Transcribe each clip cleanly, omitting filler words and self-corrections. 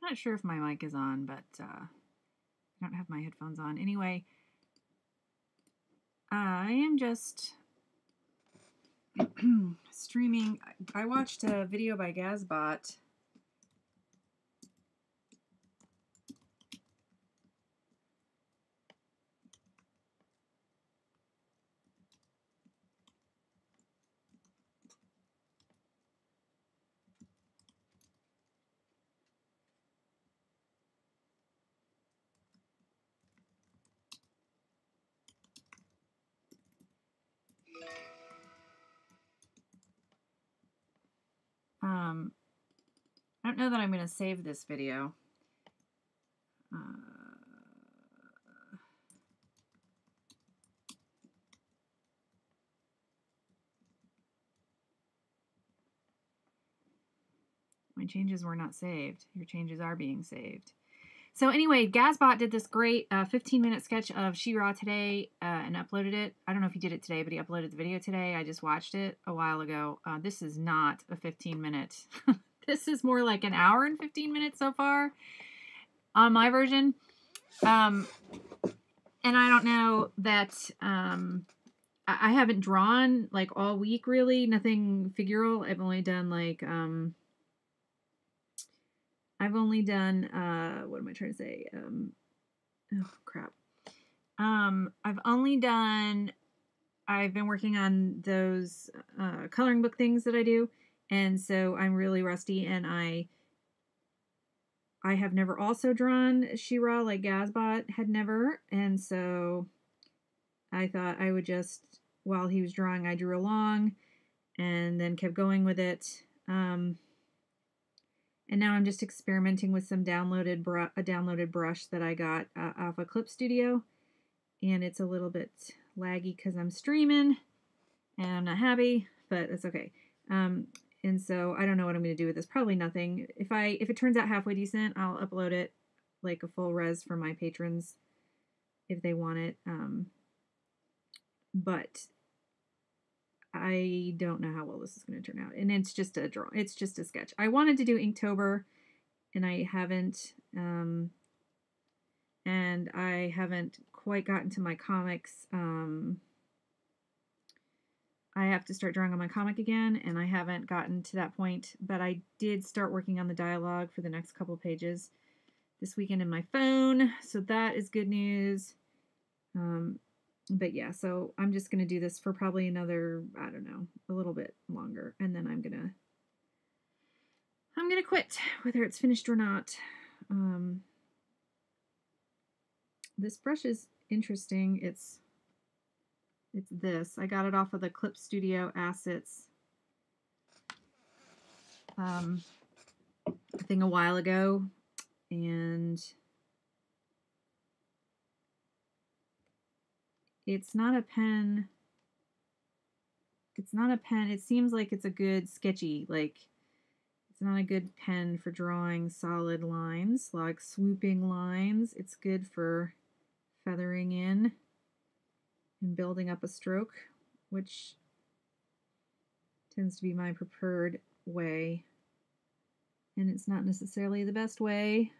not sure if my mic is on, but I don't have my headphones on. Anyway, I am just streaming. I watched a video by GAZBOT. I don't know that I'm going to save this video. My changes were not saved. Your changes are being saved. So anyway, GAZBOT did this great 15-minute sketch of She-Ra today and uploaded it. I don't know if he did it today, but he uploaded the video today. I just watched it a while ago. This is not a 15-minute. This is more like an hour and 15 minutes so far on my version. And I don't know that I haven't drawn like all week really. Nothing figural. I've only done like what am I trying to say? Oh crap. I've been working on those coloring book things that I do, and so I'm really rusty, and I have never also drawn She-Ra like GAZBOT had never, and so I thought I would just, while he was drawing, I drew along and then kept going with it. And now I'm just experimenting with some downloaded brush that I got off of Clip Studio, and it's a little bit laggy because I'm streaming and I'm not happy, but it's okay. And so I don't know what I'm going to do with this. Probably nothing. If it turns out halfway decent, I'll upload it like a full res for my patrons if they want it. But I don't know how well this is going to turn out. And it's just a draw. It's just a sketch. I wanted to do Inktober, and I haven't. And I haven't quite gotten to my comics. I have to start drawing on my comic again, and I haven't gotten to that point, but I did start working on the dialogue for the next couple pages this weekend in my phone, so that is good news. But yeah, so I'm just going to do this for probably another, I don't know, a little bit longer, and then I'm going to quit, whether it's finished or not. This brush is interesting. It's this. I got it off of the Clip Studio Assets thing a while ago, and it's not a pen. It's not a pen. It seems like it's a good sketchy, like it's not a good pen for drawing solid lines, like swooping lines. It's good for feathering in and building up a stroke, which tends to be my preferred way, and it's not necessarily the best way.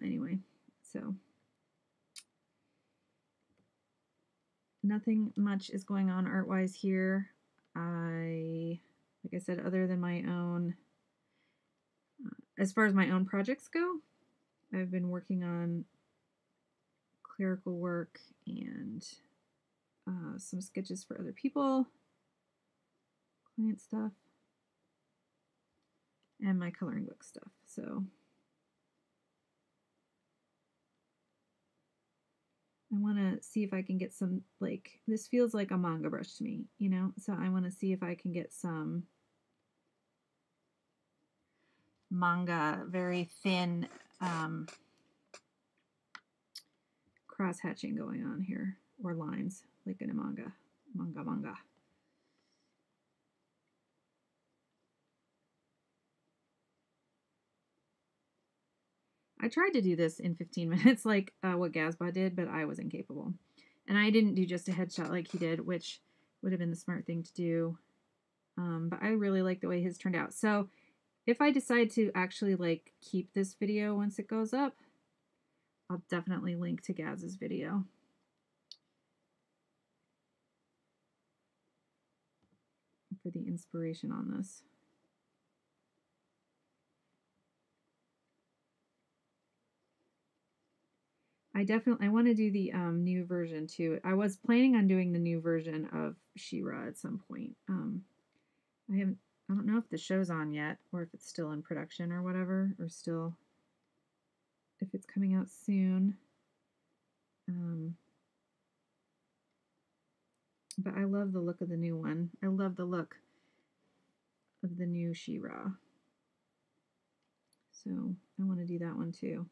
Anyway, so nothing much is going on art-wise here. Like I said, other than my own, as far as my own projects go, I've been working on clerical work and some sketches for other people, client stuff, and my coloring book stuff. So I want to see if I can get some, like, this feels like a manga brush to me, you know? So I want to see if I can get some manga, very thin cross hatching going on here, or lines, like in a manga. I tried to do this in 15 minutes like what GAZBOT did, but I was incapable. And I didn't do just a headshot like he did, which would have been the smart thing to do. But I really like the way his turned out. So if I decide to actually like keep this video once it goes up, I'll definitely link to Gaz's video. For the inspiration on this. I want to do the new version too. I was planning on doing the new version of She-Ra at some point. I don't know if the show's on yet or if it's still in production or whatever, or still if it's coming out soon. But I love the look of the new one. I love the look of the new She-Ra. So I want to do that one too.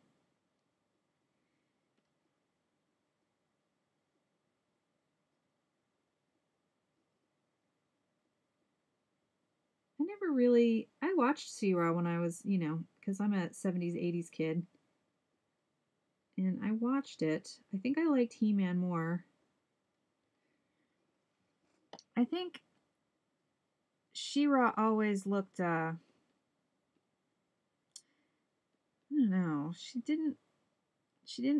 I watched She-Ra when I was, because I'm a 70s, 80s kid. And I watched it. I think I liked He-Man more. I think She-Ra always looked, I don't know, she didn't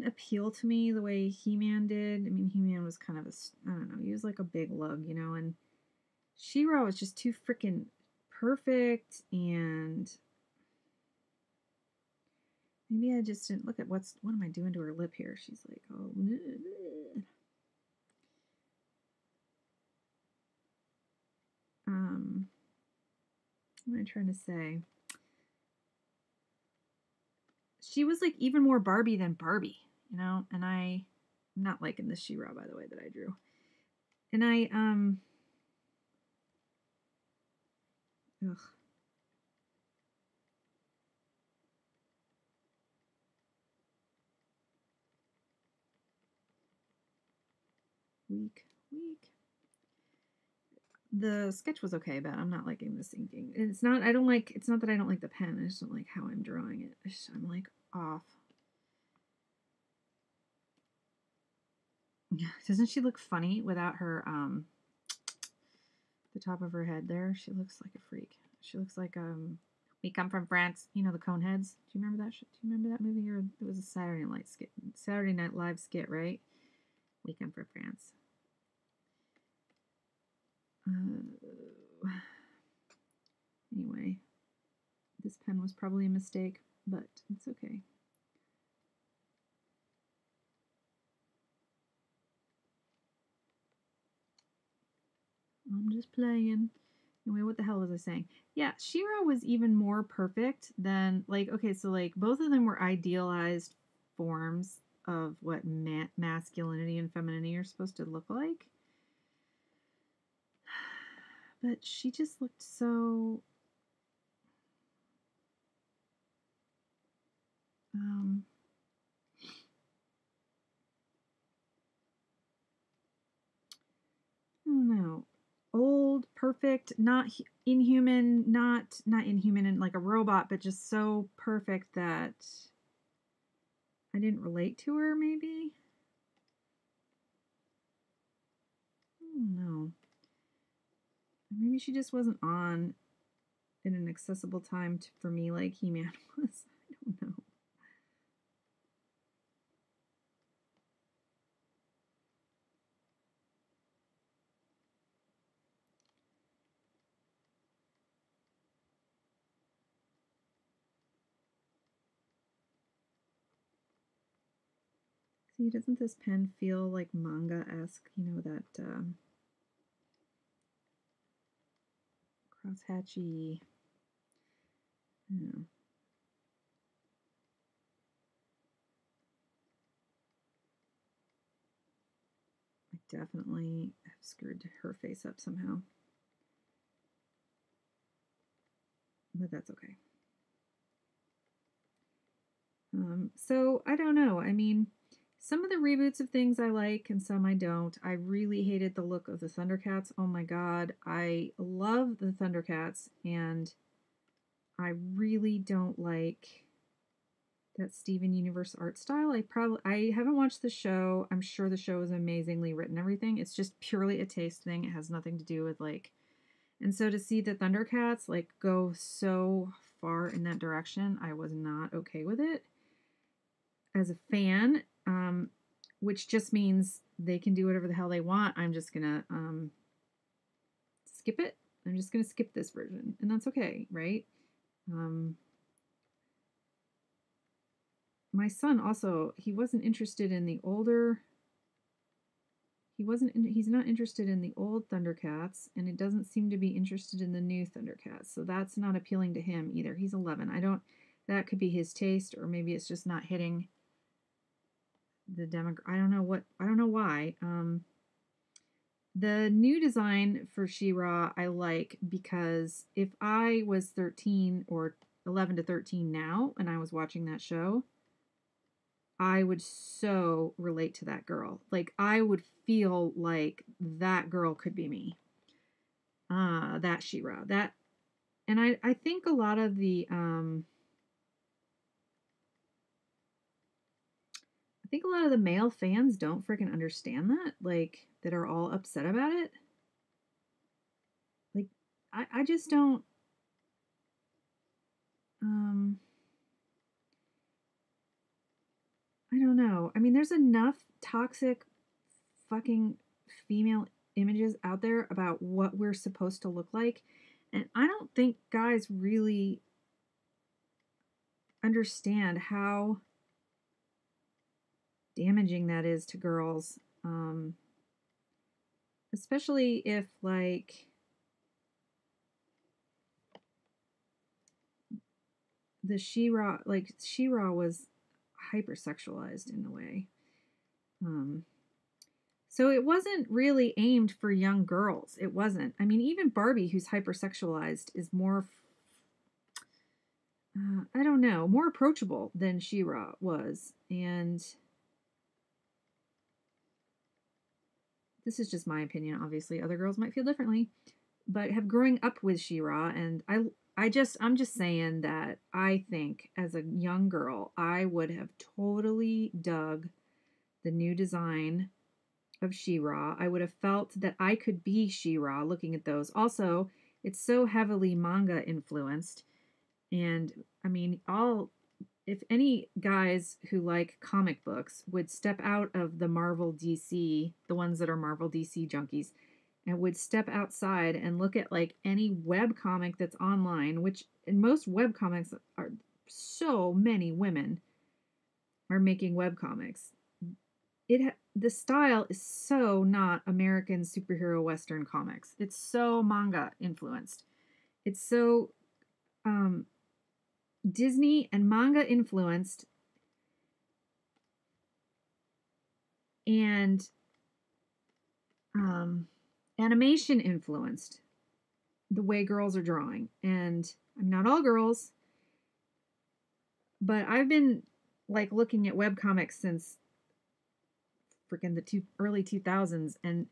appeal to me the way He-Man did. I mean, He-Man was kind of I don't know, he was like a big lug, and She-Ra was just too freaking perfect, and maybe I just didn't look at what am I doing to her lip here? She's like, oh, bleh. What am I trying to say? She was like even more Barbie than Barbie, and I'm not liking this She-Ra, by the way, that I drew. And ugh. Weak. The sketch was okay, but I'm not liking this inking. It's not that I don't like the pen. I just don't like how I'm drawing it. I'm like off. Doesn't she look funny without her, the top of her head there? She looks like a freak. She looks like, We Come From France, the Coneheads. Do you remember that? Do you remember that movie? Or it was a Saturday Night Live skit, right? We Come From France. Anyway, this pen was probably a mistake, but it's okay. I'm just playing. Anyway, what the hell was I saying? Yeah, She-Ra was even more perfect than, okay, so, both of them were idealized forms of what masculinity and femininity are supposed to look like. But she just looked so... I don't know. Old, perfect, not inhuman, not inhuman and like a robot, but just so perfect that I didn't relate to her, maybe? I don't know. Maybe she just wasn't on in an accessible time for me like He-Man was. I don't know. See, doesn't this pen feel like manga-esque? That crosshatchy. I definitely have screwed her face up somehow. But that's okay. So I don't know. I mean, some of the reboots of things I like and some I don't. I really hated the look of the Thundercats. Oh my god. I love the Thundercats, and I really don't like that Steven Universe art style. I haven't watched the show. I'm sure the show is amazingly written, everything. It's just purely a taste thing. It has nothing to do with And so to see the Thundercats like go so far in that direction, I was not okay with it as a fan, which just means they can do whatever the hell they want. I'm just gonna skip it. I'm just gonna skip this version, and that's okay, right? My son also, he wasn't interested in the older. He's not interested in the old Thundercats, and it doesn't seem to be interested in the new Thundercats. So that's not appealing to him either. He's 11. That could be his taste, or maybe it's just not hitting the I don't know why. The new design for She-Ra I like because if I was 13 or 11 to 13 now and I was watching that show, I would so relate to that girl. Like, I would feel like that girl could be me. That She-Ra. And I think a lot of the, male fans don't freaking understand that, like, that are all upset about it. Like, I just don't, I don't know. I mean, there's enough toxic fucking female images out there about what we're supposed to look like. And I don't think guys really understand how damaging that is to girls. Especially if, like, She-Ra was hypersexualized in a way. So it wasn't really aimed for young girls. It wasn't. I mean, even Barbie, who's hypersexualized, is more, I don't know, more approachable than She-Ra was. And this is just my opinion. Obviously, other girls might feel differently. But have growing up with She-Ra, and I'm just saying that I think as a young girl, I would have totally dug the new design of She-Ra. I would have felt that I could be She-Ra looking at those. Also, it's so heavily manga influenced. And I mean, if any guys who like comic books would step out of the Marvel DC, the ones that are Marvel DC junkies, and would step outside and look at like any web comic that's online, which in most web comics are so many women are making web comics. The style is so not American superhero Western comics. It's so manga influenced. It's so Disney and manga influenced, and animation influenced the way girls are drawing. And I'm not all girls, but I've been like looking at webcomics since freaking the early 2000s, and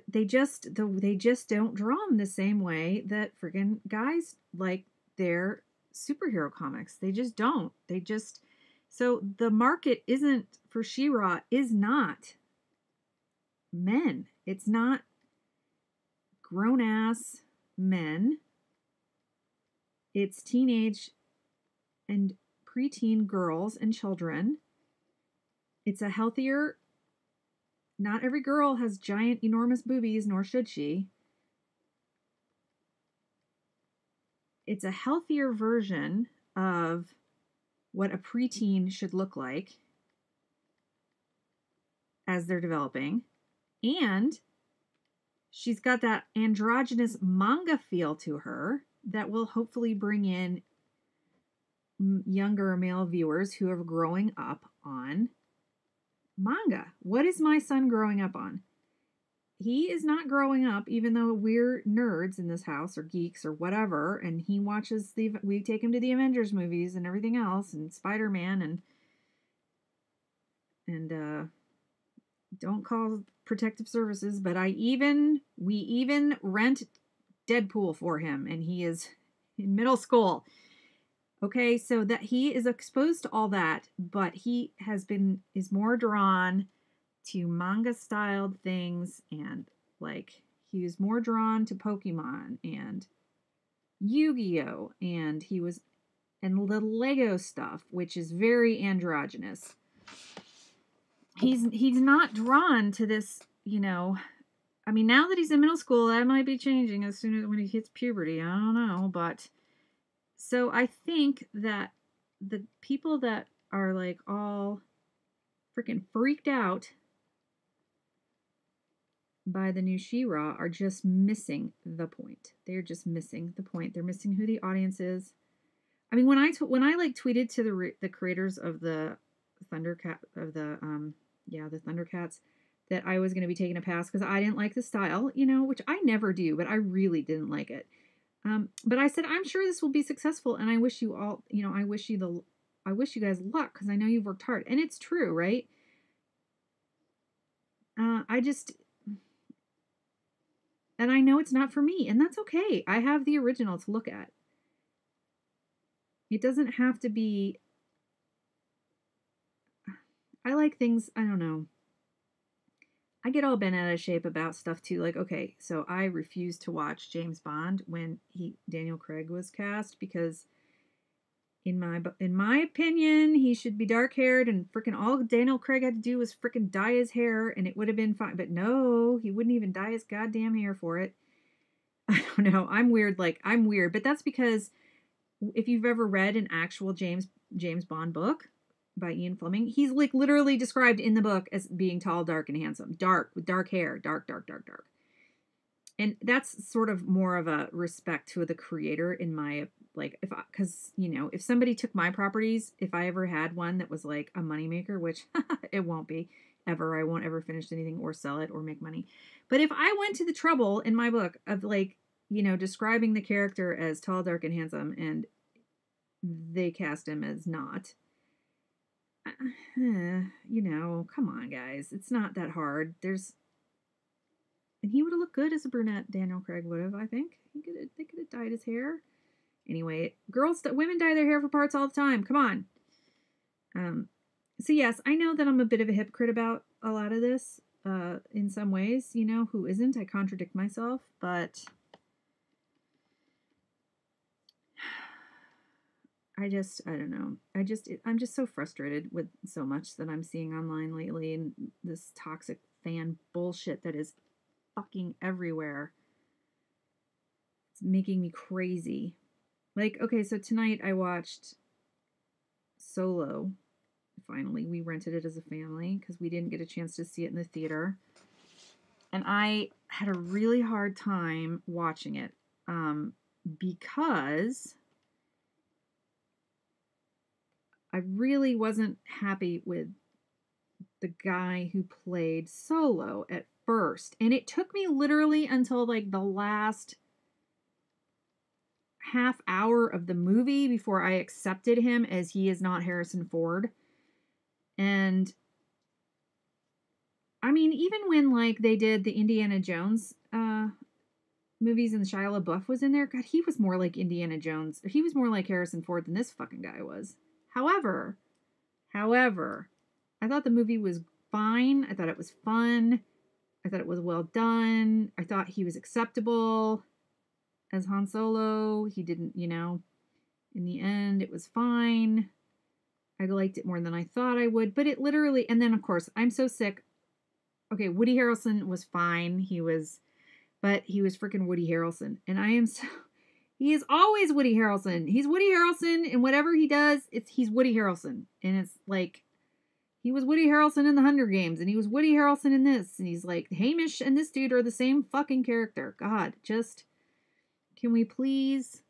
they just don't draw them the same way that freaking guys like their superhero comics. They just don't. So the market isn't for She-Ra is not men. It's not grown ass men. It's teenage and preteen girls and children. It's a healthier, not every girl has giant, enormous boobies, nor should she. It's a healthier version of what a preteen should look like as they're developing. And she's got that androgynous manga feel to her that will hopefully bring in younger male viewers who are growing up on manga. What is my son growing up on? He is not growing up, even though we're nerds in this house or geeks or whatever, and he watches we take him to the Avengers movies and everything else, and Spider-Man, and don't call protective services, but we even rent Deadpool for him, and he is in middle school. Okay, so that he is exposed to all that, but he is more drawn to manga styled things, and like he was more drawn to Pokemon and Yu-Gi-Oh! And and the Lego stuff, which is very androgynous. He's not drawn to this, I mean, now that he's in middle school, that might be changing as soon as when he hits puberty. I don't know, but so I think that the people that are like all freaking freaked out by the new She-Ra are just missing the point. They're just missing the point. They're missing who the audience is. I mean, when I like tweeted to the creators of the Thundercat of the the Thundercats that I was going to be taking a pass because I didn't like the style, which I never do, but I really didn't like it. But I said I'm sure this will be successful, and I wish you all, I wish you guys luck because I know you've worked hard, and it's true, right? And I know it's not for me, and that's okay. I have the original to look at. It doesn't have to be. I like things, I don't know. I get all bent out of shape about stuff too. Like, okay, so I refused to watch James Bond when Daniel Craig was cast because in my opinion, he should be dark haired and freaking all Daniel Craig had to do was freaking dye his hair and it would have been fine. But no, he wouldn't even dye his goddamn hair for it. I don't know. I'm weird. But that's because if you've ever read an actual James Bond book by Ian Fleming, he's like literally described in the book as being tall, dark, and handsome. Dark, with dark hair. Dark. And that's sort of more of a respect to the creator in my, because, if somebody took my properties, if I ever had one that was like a moneymaker, which it won't be ever, I won't ever finish anything or sell it or make money. But if I went to the trouble in my book of describing the character as tall, dark, and handsome, and they cast him as not, come on, guys. It's not that hard. And he would have looked good as a brunette. Daniel Craig would have, I think. They could have dyed his hair. Anyway, women dye their hair for parts all the time. Come on. So yes, I know that I'm a bit of a hypocrite about a lot of this. In some ways, who isn't? I contradict myself, but I don't know. I'm just so frustrated with so much that I'm seeing online lately and this toxic fan bullshit that is fucking everywhere. It's making me crazy. Okay, so tonight I watched Solo. Finally, we rented it as a family because we didn't get a chance to see it in the theater. And I had a really hard time watching it because I really wasn't happy with the guy who played Solo at first. And it took me literally until the last half hour of the movie before I accepted him as he is not Harrison Ford. And I mean, even when they did the Indiana Jones movies and Shia LaBeouf was in there, God, he was more like Indiana Jones. He was more like Harrison Ford than this fucking guy was. However, I thought the movie was fine. I thought it was fun. I thought it was well done. I thought he was acceptable as Han Solo. He didn't, in the end, it was fine. I liked it more than I thought I would, but it literally, and then of course, I'm so sick. Okay, Woody Harrelson was fine. But he was freaking Woody Harrelson. And he is always Woody Harrelson. He's Woody Harrelson, and whatever he does, he's Woody Harrelson. And it's he was Woody Harrelson in the Hunger Games, and he was Woody Harrelson in this, and he's Hamish and this dude are the same fucking character. God, can we please?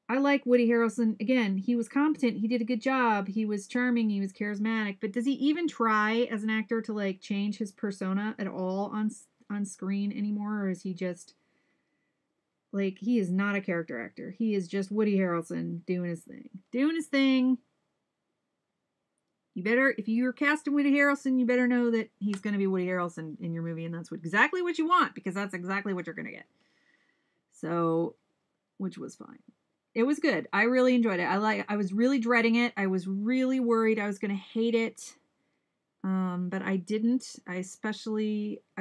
I like Woody Harrelson. Again, he was competent. He did a good job. He was charming. He was charismatic. But does he even try as an actor to change his persona at all on screen anymore? Or is he just he is not a character actor. He is just Woody Harrelson doing his thing. You better, if you're casting Woody Harrelson, you better know that he's going to be Woody Harrelson in your movie. And that's exactly what you want, because that's exactly what you're going to get. So, which was fine. It was good. I really enjoyed it. I was really dreading it. I was really worried I was going to hate it. But I didn't. I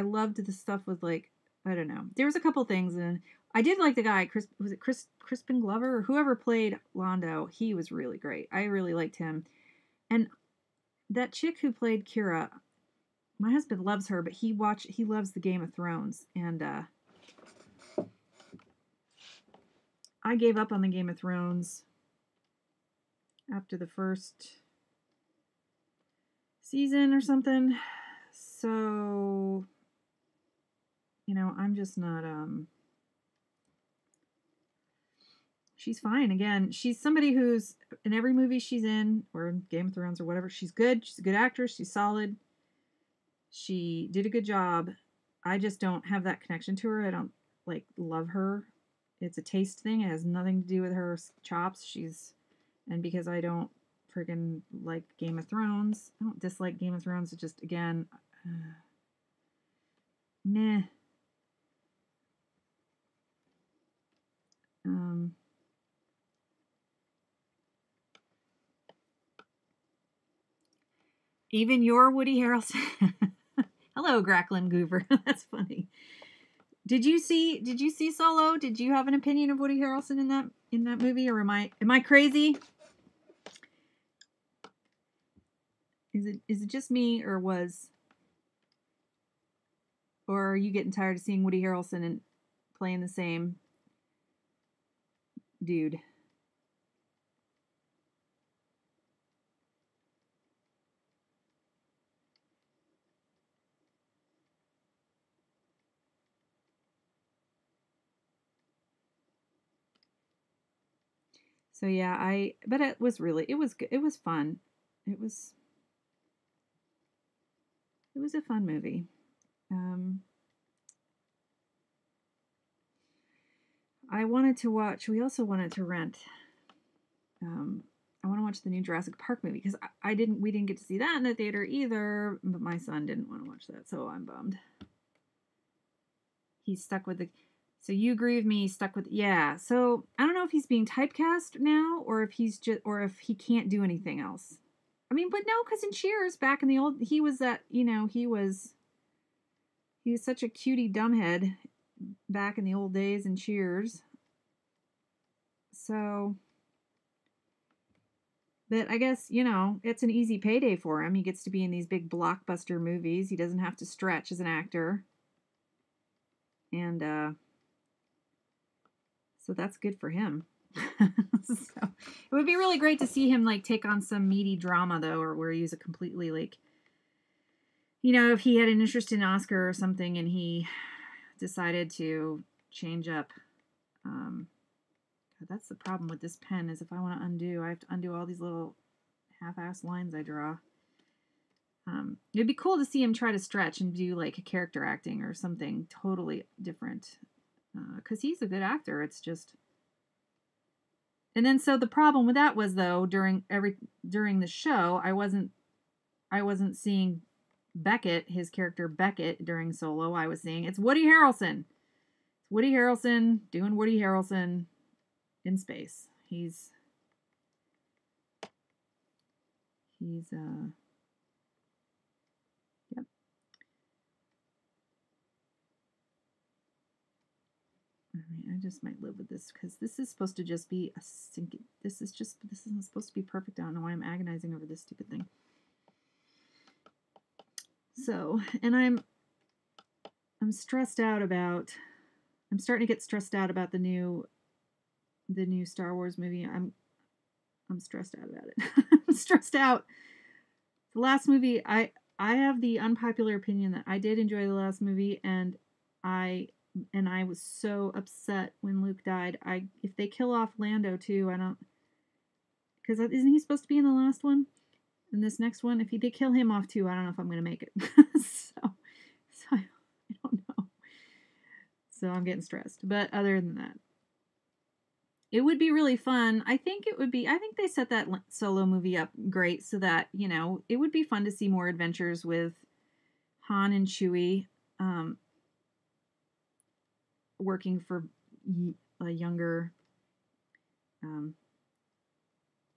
loved the stuff with like, I don't know. There was a couple things, and I did like the guy, Crispin Glover or whoever played Londo. He was really great. I really liked him. And that chick who played Kira, my husband loves her, but he loves the Game of Thrones, and I gave up on the Game of Thrones after the first season or something. So, I'm just not she's fine. Again, she's somebody who's in every movie she's in, or Game of Thrones or whatever, she's good. She's a good actress. She's solid. She did a good job. I just don't have that connection to her. I don't like love her. It's a taste thing. It has nothing to do with her chops. And because I don't friggin' like Game of Thrones, I don't dislike Game of Thrones. It's just, again, meh. Even your Woody Harrelson. Hello, Gracklin Goover. That's funny. Did you see Solo? Did you have an opinion of Woody Harrelson in that movie, or am I crazy? Is it just me, or are you getting tired of seeing Woody Harrelson and playing the same dude? So yeah, but it was good. It was fun. It was a fun movie. We also wanted to rent. I want to watch the new Jurassic Park movie because we didn't get to see that in the theater either, but my son didn't want to watch that, so I'm bummed. He's stuck with so you agree with me, he's stuck with, yeah. So I don't know if he's being typecast now or if he can't do anything else. I mean, but no, because in Cheers, back in the old, he was such a cutie dumbhead back in the old days in Cheers. So, but I guess, it's an easy payday for him. He gets to be in these big blockbuster movies. He doesn't have to stretch as an actor. And so that's good for him. So it would be really great to see him like take on some meaty drama though, or where he's a completely like, if he had an interest in Oscar or something and he decided to change up. That's the problem with this pen is if I want to undo, I have to undo all these little half-ass lines I draw. It'd be cool to see him try to stretch and do like a character acting or something totally different. Because he's a good actor. It's just... And then so the problem with that was though, during the show, I wasn't seeing Beckett, his character Beckett during Solo. I was seeing it's Woody Harrelson. It's Woody Harrelson doing Woody Harrelson in space. He's yep. I just might live with this because this is supposed to just be a sinking. This isn't supposed to be perfect. I don't know why I'm agonizing over this stupid thing. So, and I'm stressed out about. I'm starting to get stressed out about the new Star Wars movie. I'm stressed out about it. I'm stressed out. The last movie, I have the unpopular opinion that I did enjoy the last movie, and I was so upset when Luke died. If they kill off Lando too, I don't, because isn't he supposed to be in the last one? In this next one, if they kill him off too, I don't know if I'm going to make it. so I don't know. So I'm getting stressed. But other than that, it would be really fun. I think they set that Solo movie up great so that, it would be fun to see more adventures with Han and Chewie working for a younger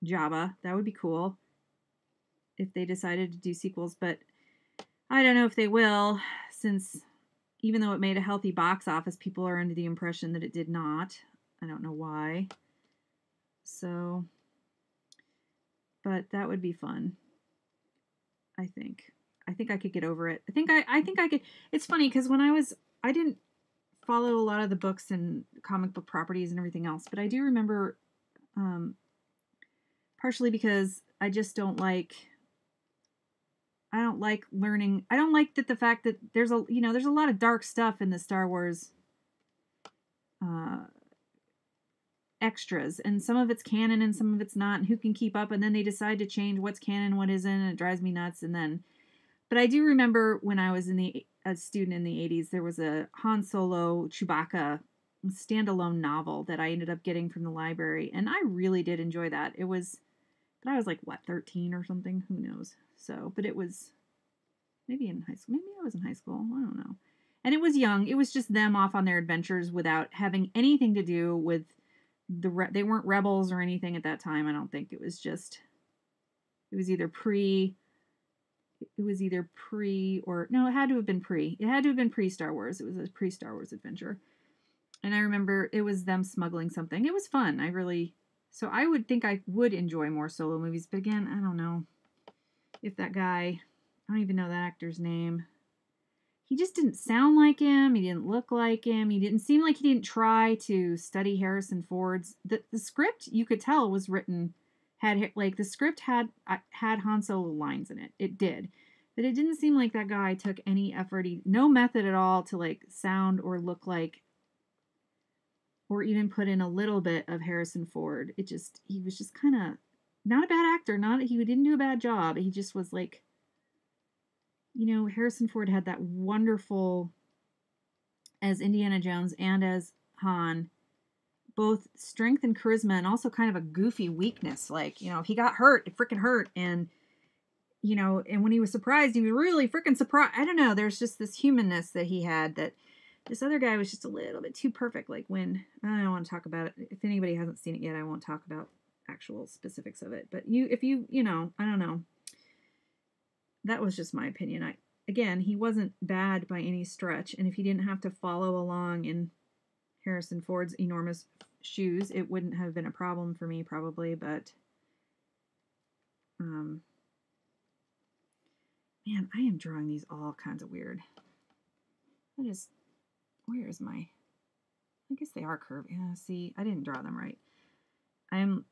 Jabba. That would be cool if they decided to do sequels. But I don't know if they will, since even though it made a healthy box office, people are under the impression that it did not. I don't know why. So, but that would be fun. I think. I think I could get over it. I think I could. It's funny because I didn't follow a lot of the books and comic book properties and everything else, but I do remember, partially because I just don't like. I don't like learning. I don't like that the fact that there's a lot of dark stuff in the Star Wars uh, extras, and some of it's canon and some of it's not, and who can keep up, and then they decide to change what's canon and what isn't, and it drives me nuts. And then, but I do remember when I was a student in the 80s, there was a Han Solo Chewbacca standalone novel that I ended up getting from the library, and I really did enjoy that. It was, but I was like, what, 13 or something? Who knows? So, but it was maybe in high school. Maybe I was in high school. I don't know. And it was young. It was just them off on their adventures without having anything to do with they weren't rebels or anything at that time. I don't think. It was just, it was either pre or no, it had to have been pre. It had to have been pre Star Wars. It was a pre Star Wars adventure. And I remember it was them smuggling something. It was fun. So I would think I would enjoy more solo movies, but again, I don't know if that guy, I don't even know that actor's name. He just didn't sound like him. He didn't look like him. He didn't seem like he didn't try to study Harrison Ford's. The script, you could tell, was written, the script had Han Solo lines in it. It did. But it didn't seem like that guy took any effort, no method at all to like sound or look like, or even put in a little bit of Harrison Ford. He was just kind of not a bad actor. He didn't do a bad job. He just was like, Harrison Ford had that wonderful, as Indiana Jones and as Han, both strength and charisma, and also kind of a goofy weakness. Like, if he got hurt, it freaking hurt. And, and when he was surprised, he was really freaking surprised. I don't know. There's just this humanness that he had that this other guy was just a little bit too perfect. Like when, I don't want to talk about it. If anybody hasn't seen it yet, I won't talk about actual specifics of it. But if you I don't know. That was just my opinion. Again, he wasn't bad by any stretch, and if he didn't have to follow along in Harrison Ford's enormous shoes, it wouldn't have been a problem for me probably, but man, I am drawing these all kinds of weird. Where is my, I guess they are curved. Yeah, see, I didn't draw them right. I'm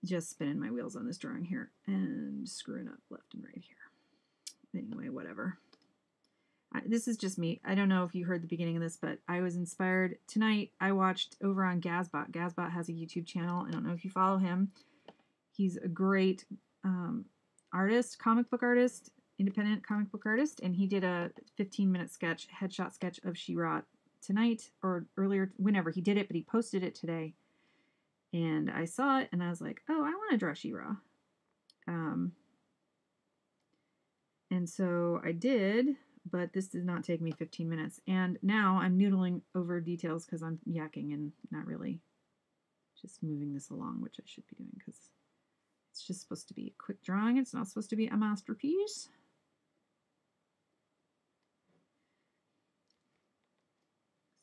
just spinning my wheels on this drawing here and screwing up left and right here. Anyway, whatever. This is just me. I don't know if you heard the beginning of this, but I was inspired. Tonight, I watched over on GAZBOT. GAZBOT has a YouTube channel. I don't know if you follow him. He's a great artist, comic book artist, independent comic book artist, and he did a 15-minute headshot sketch of She-Ra tonight, or earlier, whenever he did it, but he posted it today. And I saw it, and I was like, oh, I want to draw She-Ra. And so I did, but this did not take me 15 minutes. And now I'm noodling over details because I'm yakking and not really just moving this along, which I should be doing because it's just supposed to be a quick drawing. It's not supposed to be a masterpiece.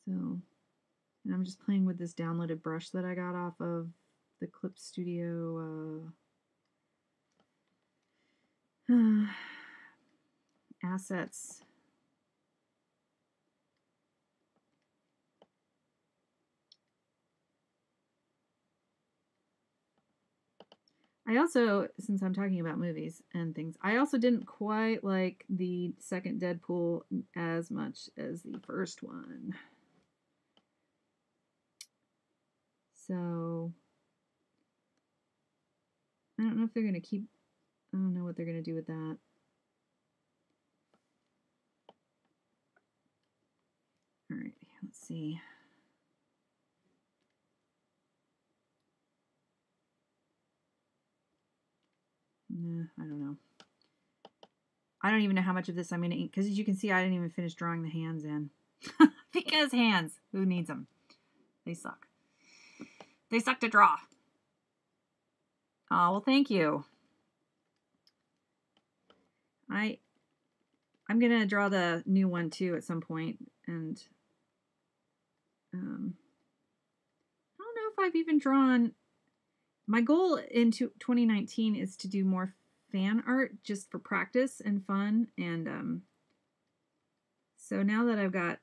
So, and I'm just playing with this downloaded brush that I got off of the Clip Studio assets. I also, since I'm talking about movies and things, I also didn't quite like the second Deadpool as much as the first one. So, I don't know if they're going to keep, I don't know what they're going to do with that. All right, let's see. Nah, I don't know. I don't even know how much of this I'm going to eat, because as you can see, I didn't even finish drawing the hands in. Because hands, who needs them? They suck. They suck to draw. Oh, well, thank you. I I'm going to draw the new one too at some point, and I don't know if I've even drawn. My goal into 2019 is to do more fan art just for practice and fun, and so now that I've got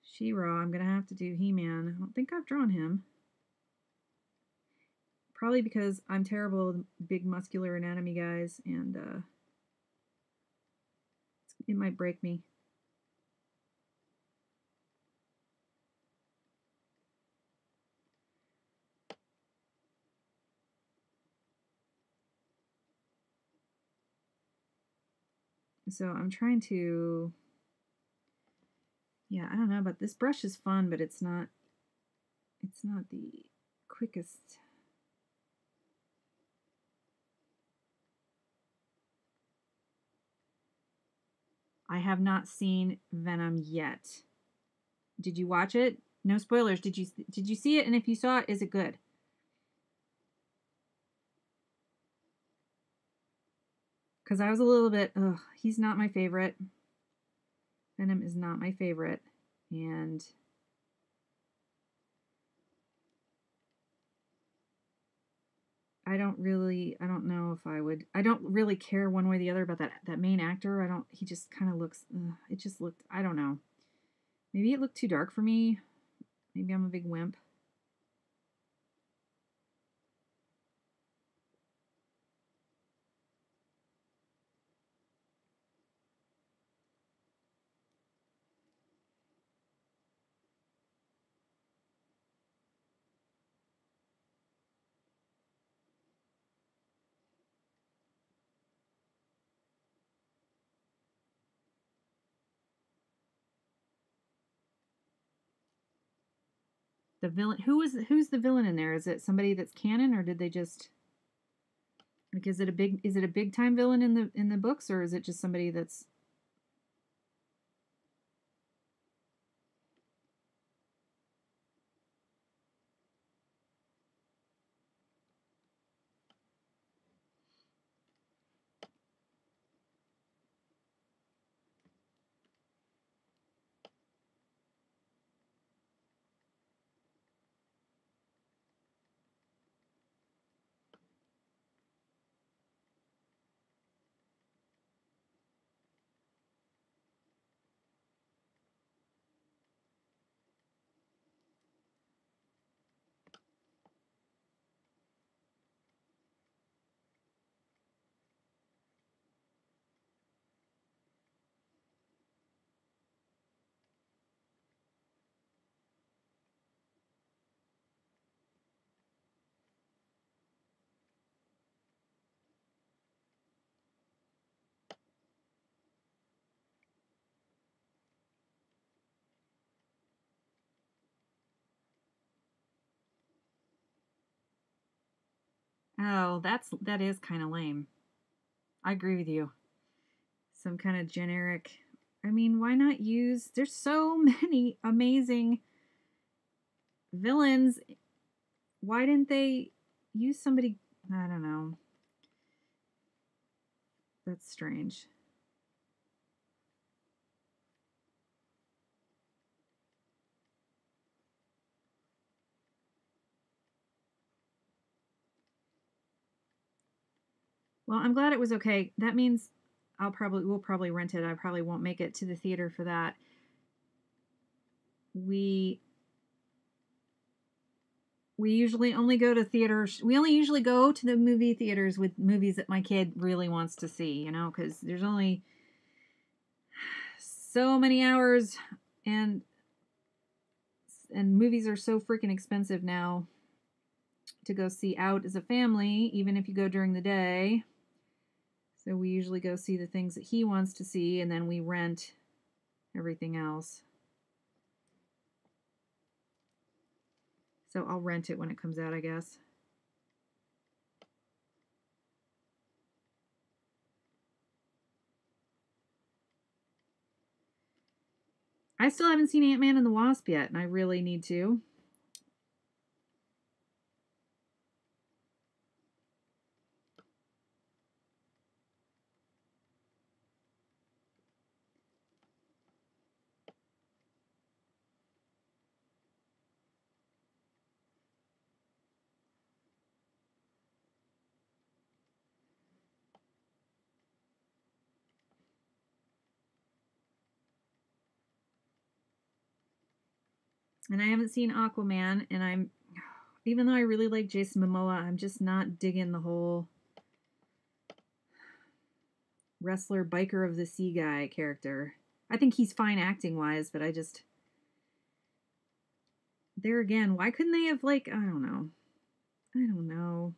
She-Ra, I'm going to have to do He-Man. I don't think I've drawn him. Probably because I'm terrible with big muscular anatomy guys, and it might break me. So I'm trying to, yeah, I don't know, but this brush is fun, but it's not the quickest. I have not seen Venom yet. Did you watch it? No spoilers. Did you see it? And if you saw it, is it good? Because I was a little bit, ugh, he's not my favorite. Venom is not my favorite. And I don't know if I would, I don't really care one way or the other about that main actor. He just kind of looks, it just looked, I don't know. Maybe it looked too dark for me. Maybe I'm a big wimp. The villain, who's the villain in there? Is it somebody that's canon, or did they just, like, is it a big time villain in the books, or is it just somebody that's? Oh, that is kind of lame. I agree with you. Some kind of generic. I mean, why not use? There's so many amazing villains. Why didn't they use somebody? I don't know. That's strange. Well, I'm glad it was okay. That means we'll probably rent it. I probably won't make it to the theater for that. We usually only go to theaters. We only usually go to the movie theaters with movies that my kid really wants to see, because there's only so many hours, and movies are so freaking expensive now to go see out as a family, even if you go during the day. So we usually go see the things that he wants to see, and then we rent everything else. So I'll rent it when it comes out, I guess. I still haven't seen Ant-Man and the Wasp yet, and I really need to. And I haven't seen Aquaman, and even though I really like Jason Momoa, I'm just not digging the whole wrestler biker of the sea guy character. I think he's fine acting wise, but I just, there again, why couldn't they have, like, I don't know. I don't know.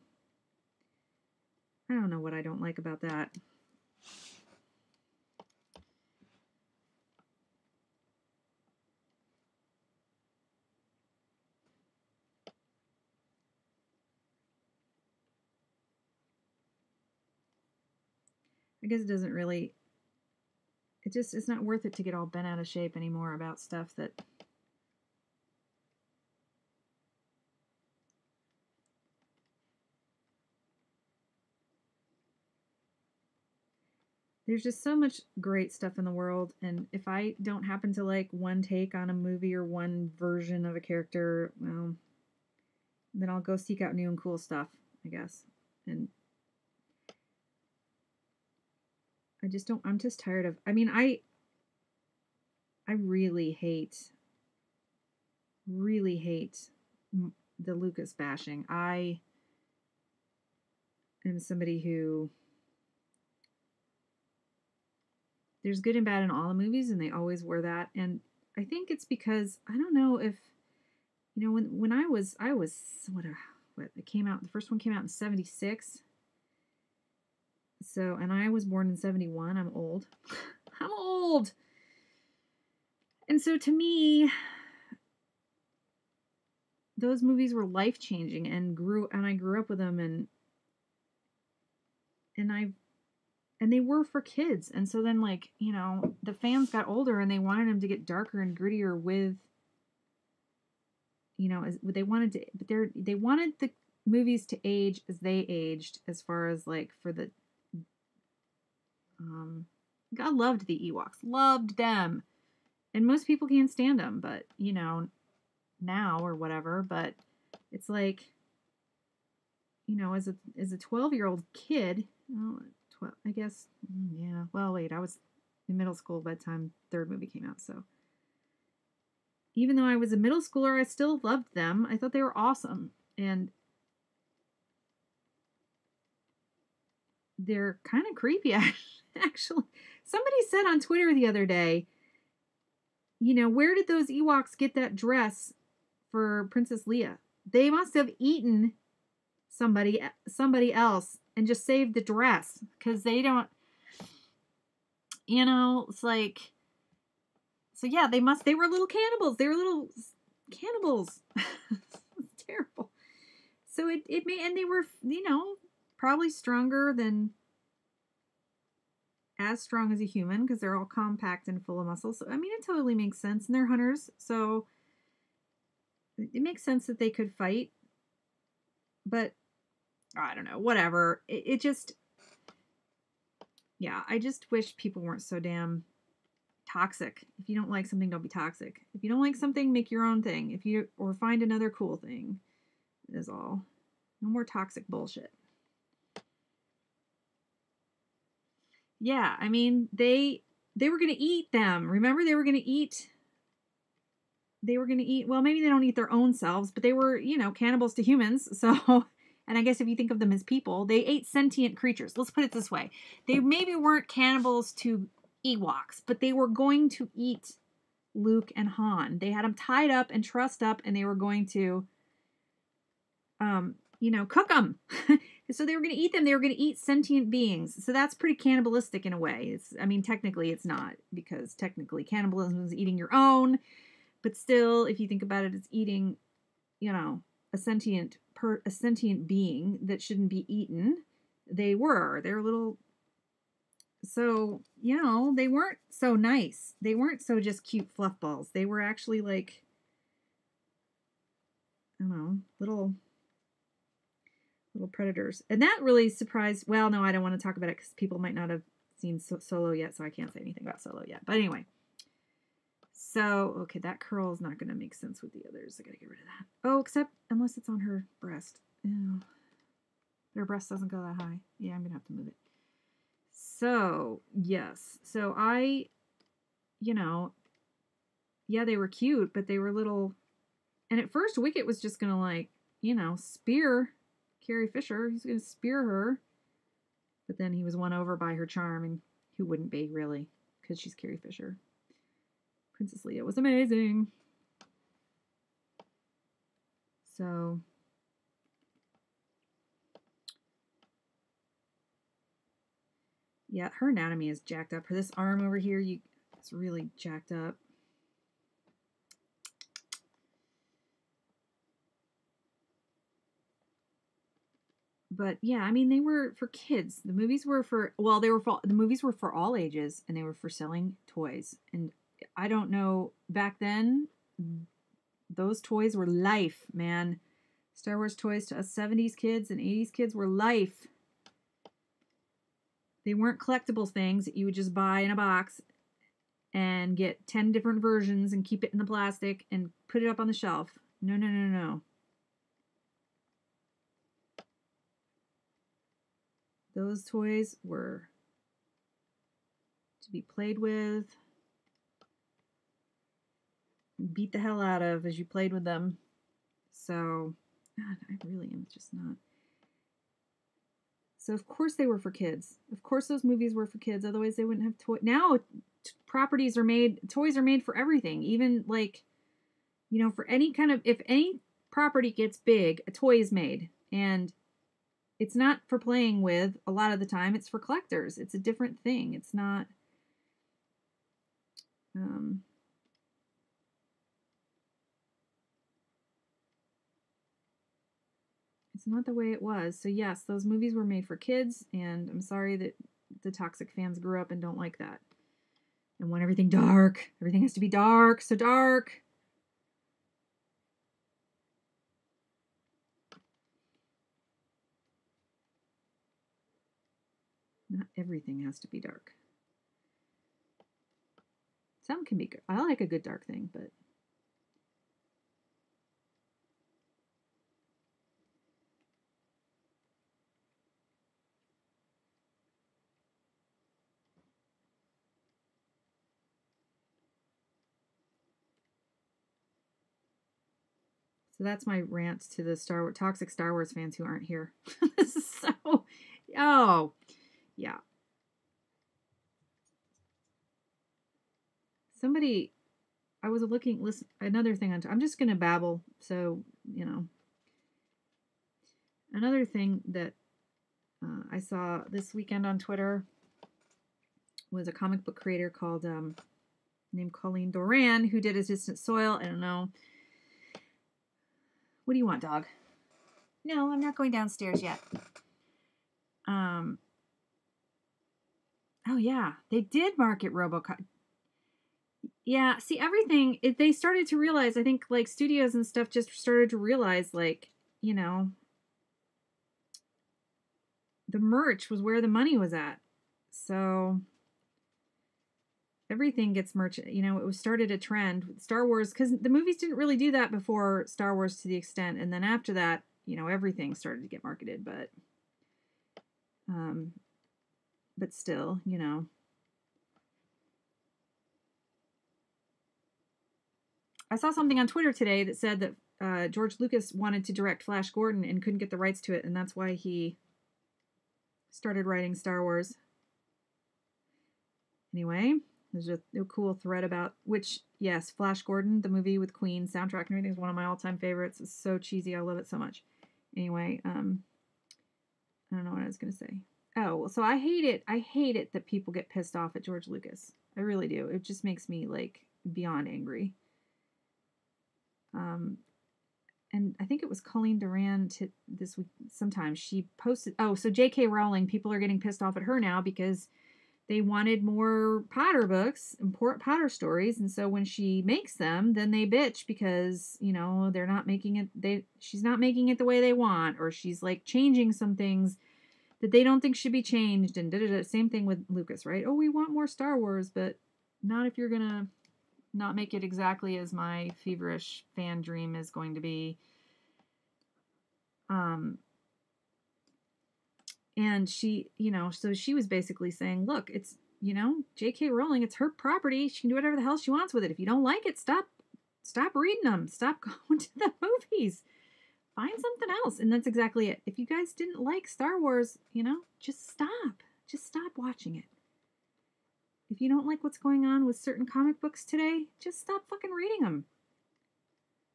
I don't know what I don't like about that. I guess it doesn't really, it's not worth it to get all bent out of shape anymore about stuff that, there's just so much great stuff in the world, and if I don't happen to like one take on a movie or one version of a character, well, then I'll go seek out new and cool stuff, I guess. And I just don't, I'm just tired of, I mean, I really hate the Lucas bashing. I am somebody who, there's good and bad in all the movies, and they always were that. And I think it's because, I don't know if, you know, when I was what it came out, the first one came out in 76. So, and I was born in 71. I'm old. I'm old. And so to me, those movies were life-changing, and I grew up with them, and I and they were for kids. And so then, like, you know, the fans got older and they wanted them to get darker and grittier with, you know, as they wanted to, but they wanted the movies to age as they aged, as far as like for the God loved the Ewoks, loved them, and most people can't stand them, but you know, now or whatever. But it's like, you know, as a 12-year-old kid, well, 12, I guess, yeah. Well, wait, I was in middle school by the time third movie came out, so even though I was a middle schooler, I still loved them. I thought they were awesome, and they're kind of creepy. Actually, somebody said on Twitter the other day, you know, where did those Ewoks get that dress for Princess Leia? They must have eaten somebody else and just saved the dress, because they don't, you know, it's like, so yeah, they were little cannibals. They were little cannibals. It's terrible. So it made, and they were, you know, probably stronger than, as strong as a human, because they're all compact and full of muscle. So I mean, it totally makes sense. And they're hunters, so it makes sense that they could fight. But I don't know, whatever. It just, yeah, I just wish people weren't so damn toxic. If you don't like something, don't be toxic. If you don't like something, make your own thing. Or find another cool thing, is all. No more toxic bullshit. Yeah, I mean, they were going to eat them. Remember, they were going to eat, well, maybe they don't eat their own selves, but they were, you know, cannibals to humans. So, and I guess if you think of them as people, they ate sentient creatures. Let's put it this way. They maybe weren't cannibals to Ewoks, but they were going to eat Luke and Han. They had them tied up and trussed up, and they were going to, you know, cook them. So they were going to eat them. They were going to eat sentient beings. So that's pretty cannibalistic in a way. I mean, technically it's not, because technically cannibalism is eating your own. But still, if you think about it, it's eating, you know, a sentient being that shouldn't be eaten. They're little. So, you know, they weren't so nice. They weren't so just cute fluff balls. They were actually like, I don't know, little predators. And that really surprised, well, no, I don't want to talk about it because people might not have seen Solo yet, so I can't say anything about Solo yet. But anyway. So, okay, that curl is not going to make sense with the others. I got to get rid of that. Oh, except unless it's on her breast. Ew. Her breast doesn't go that high. Yeah, I'm going to have to move it. So, yes. So you know, yeah, they were cute, but they were little, And at first, Wicket was just going to, like, you know, spear Carrie Fisher. He's going to spear her. But then he was won over by her charm, and who wouldn't be, really, because she's Carrie Fisher. Princess Leia was amazing. So, yeah, her anatomy is jacked up. This arm over here, it's really jacked up. But yeah, I mean, they were for kids. The movies were for, well, the movies were for all ages, and they were for selling toys. And I don't know, back then, those toys were life, man. Star Wars toys to us 70s kids and 80s kids were life. They weren't collectible things that you would just buy in a box and get 10 different versions and keep it in the plastic and put it up on the shelf. No, no, no, no. Those toys were to be played with, beat the hell out of as you played with them. So, God, I really am just not. So, of course they were for kids. Of course those movies were for kids. Otherwise they wouldn't have toys. Now, toys are made for everything. Even, like, you know, for any kind of, if any property gets big, a toy is made. And it's not for playing with a lot of the time. It's for collectors. It's a different thing. It's not... it's not the way it was. So yes, those movies were made for kids, and I'm sorry that the toxic fans grew up and don't like that. And want everything dark. Everything has to be dark. So dark. Not everything has to be dark. Some can be good. I like a good dark thing, but... So that's my rant to the toxic Star Wars fans who aren't here. So, oh, yeah. Somebody, I was listen, another thing I'm just going to babble. So, you know, another thing that I saw this weekend on Twitter was a comic book creator called, named Colleen Doran, who did A Distant Soil. I don't know. What do you want, dog? No, I'm not going downstairs yet. Oh yeah, they did market RoboCop. Yeah, see, everything, they started to realize, I think, like, studios and stuff just started to realize, like, you know, the merch was where the money was at. So everything gets merch, you know, it was started a trend with Star Wars, because the movies didn't really do that before Star Wars to the extent, and then after that, you know, everything started to get marketed, but still, you know. I saw something on Twitter today that said that George Lucas wanted to direct Flash Gordon and couldn't get the rights to it, and that's why he started writing Star Wars. Anyway, there's a cool thread about, which, yes, Flash Gordon, the movie with Queen, soundtrack and everything, is one of my all-time favorites. It's so cheesy. I love it so much. Anyway, I don't know what I was going to say. Oh, well, so I hate it. I hate it that people get pissed off at George Lucas. I really do. It just makes me, like, beyond angry. And I think it was Colleen Doran this week sometime. She posted, so J.K. Rowling, people are getting pissed off at her now because they wanted more Potter books, important Potter stories, and so when she makes them, then they bitch because, you know, they're not making it, she's not making it the way they want, or she's, like, changing some things that they don't think should be changed, and da-da-da. Same thing with Lucas, right? Oh, we want more Star Wars, but not if you're gonna not make it exactly as my feverish fan dream is going to be. And she, you know, so she was basically saying, look, it's, you know, J.K. Rowling, it's her property. She can do whatever the hell she wants with it. If you don't like it, stop Stop reading them. Stop going to the movies. Find something else. And that's exactly it. If you guys didn't like Star Wars, just stop. Just stop watching it. If you don't like what's going on with certain comic books today, just stop fucking reading them.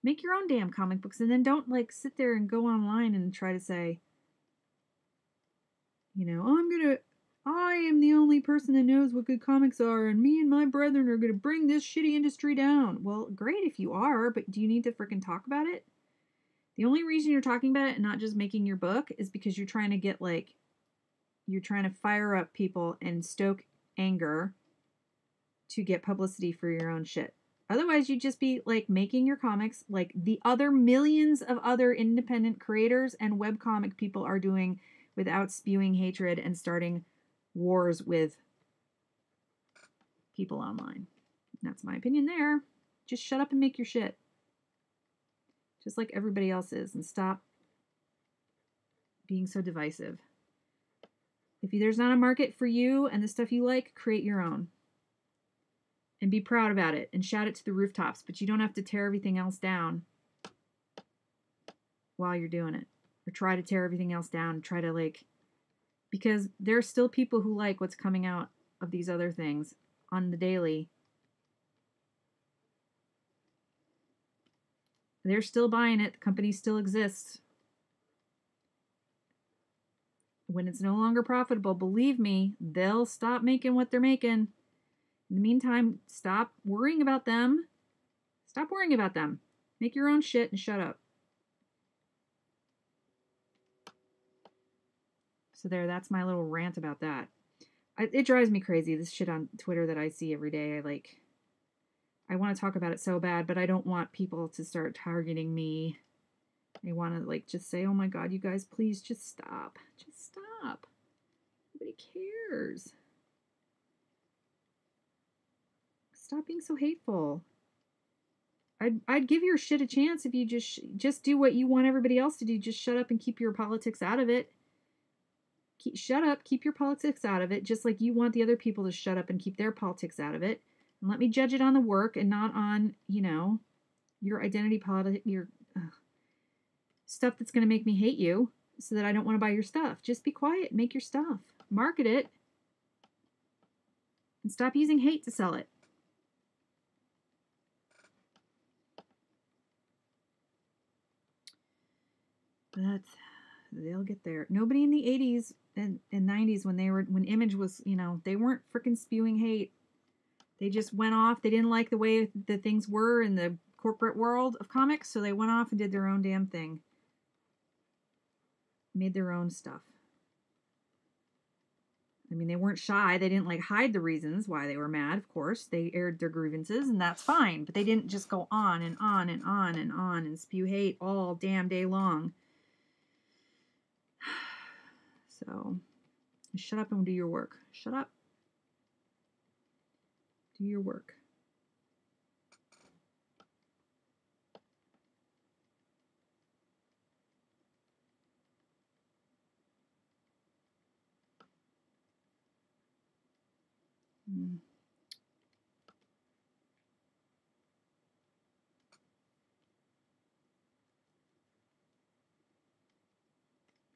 Make your own damn comic books, and then don't sit there and go online and try to say, I am the only person that knows what good comics are, and me and my brethren are gonna bring this shitty industry down. Well, great if you are, but do you need to freaking talk about it? The only reason you're talking about it and not just making your book is because you're trying to get you're trying to fire up people and stoke anger to get publicity for your own shit. Otherwise, you'd just be making your comics like the other millions of other independent creators and webcomic people are doing without spewing hatred and starting wars with people online. That's my opinion there. Just shut up and make your shit. Just like everybody else is, and stop being so divisive. If there's not a market for you and the stuff you like, create your own. And be proud about it and shout it to the rooftops, but you don't have to tear everything else down while you're doing it. Or try to tear everything else down. Try to because there are still people who like what's coming out of these other things on the daily. They're still buying it. The company still exists. When it's no longer profitable, believe me, they'll stop making what they're making. In the meantime, stop worrying about them. Stop worrying about them. Make your own shit and shut up. So that's my little rant about that. It drives me crazy, this shit on Twitter that I see every day. I want to talk about it so bad, but I don't want people to start targeting me. I want to just say, oh my God, you guys, please just stop. Just stop. Nobody cares. Stop being so hateful. I'd give your shit a chance if you just do what you want everybody else to do. Just shut up and keep your politics out of it. Shut up, keep your politics out of it, just like you want the other people to shut up and keep their politics out of it. And let me judge it on the work and not on, your identity politics, your stuff that's going to make me hate you so that I don't want to buy your stuff. Just be quiet, make your stuff, market it, and stop using hate to sell it. But they'll get there. Nobody in the 80s and 90s when Image was, they weren't freaking spewing hate. They just went off. They didn't like the way the things were in the corporate world of comics, so they went off and did their own damn thing. Made their own stuff. I mean, they weren't shy. They didn't hide the reasons why they were mad, of course. They aired their grievances, and that's fine. But they didn't just go on and on and on and on and spew hate all damn day long. So, shut up and do your work. Shut up. Do your work.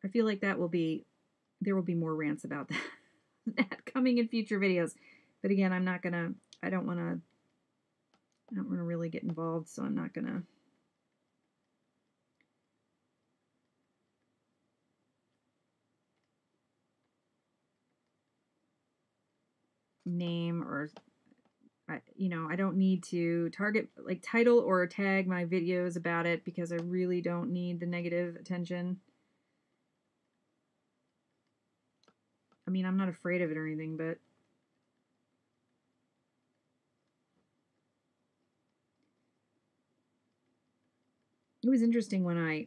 I feel like there will be more rants about that coming in future videos. But again, I don't want to really get involved, so I'm not going to. Name or I don't need to target title or tag my videos about it because I really don't need the negative attention. I mean, I'm not afraid of it or anything, but it was interesting when I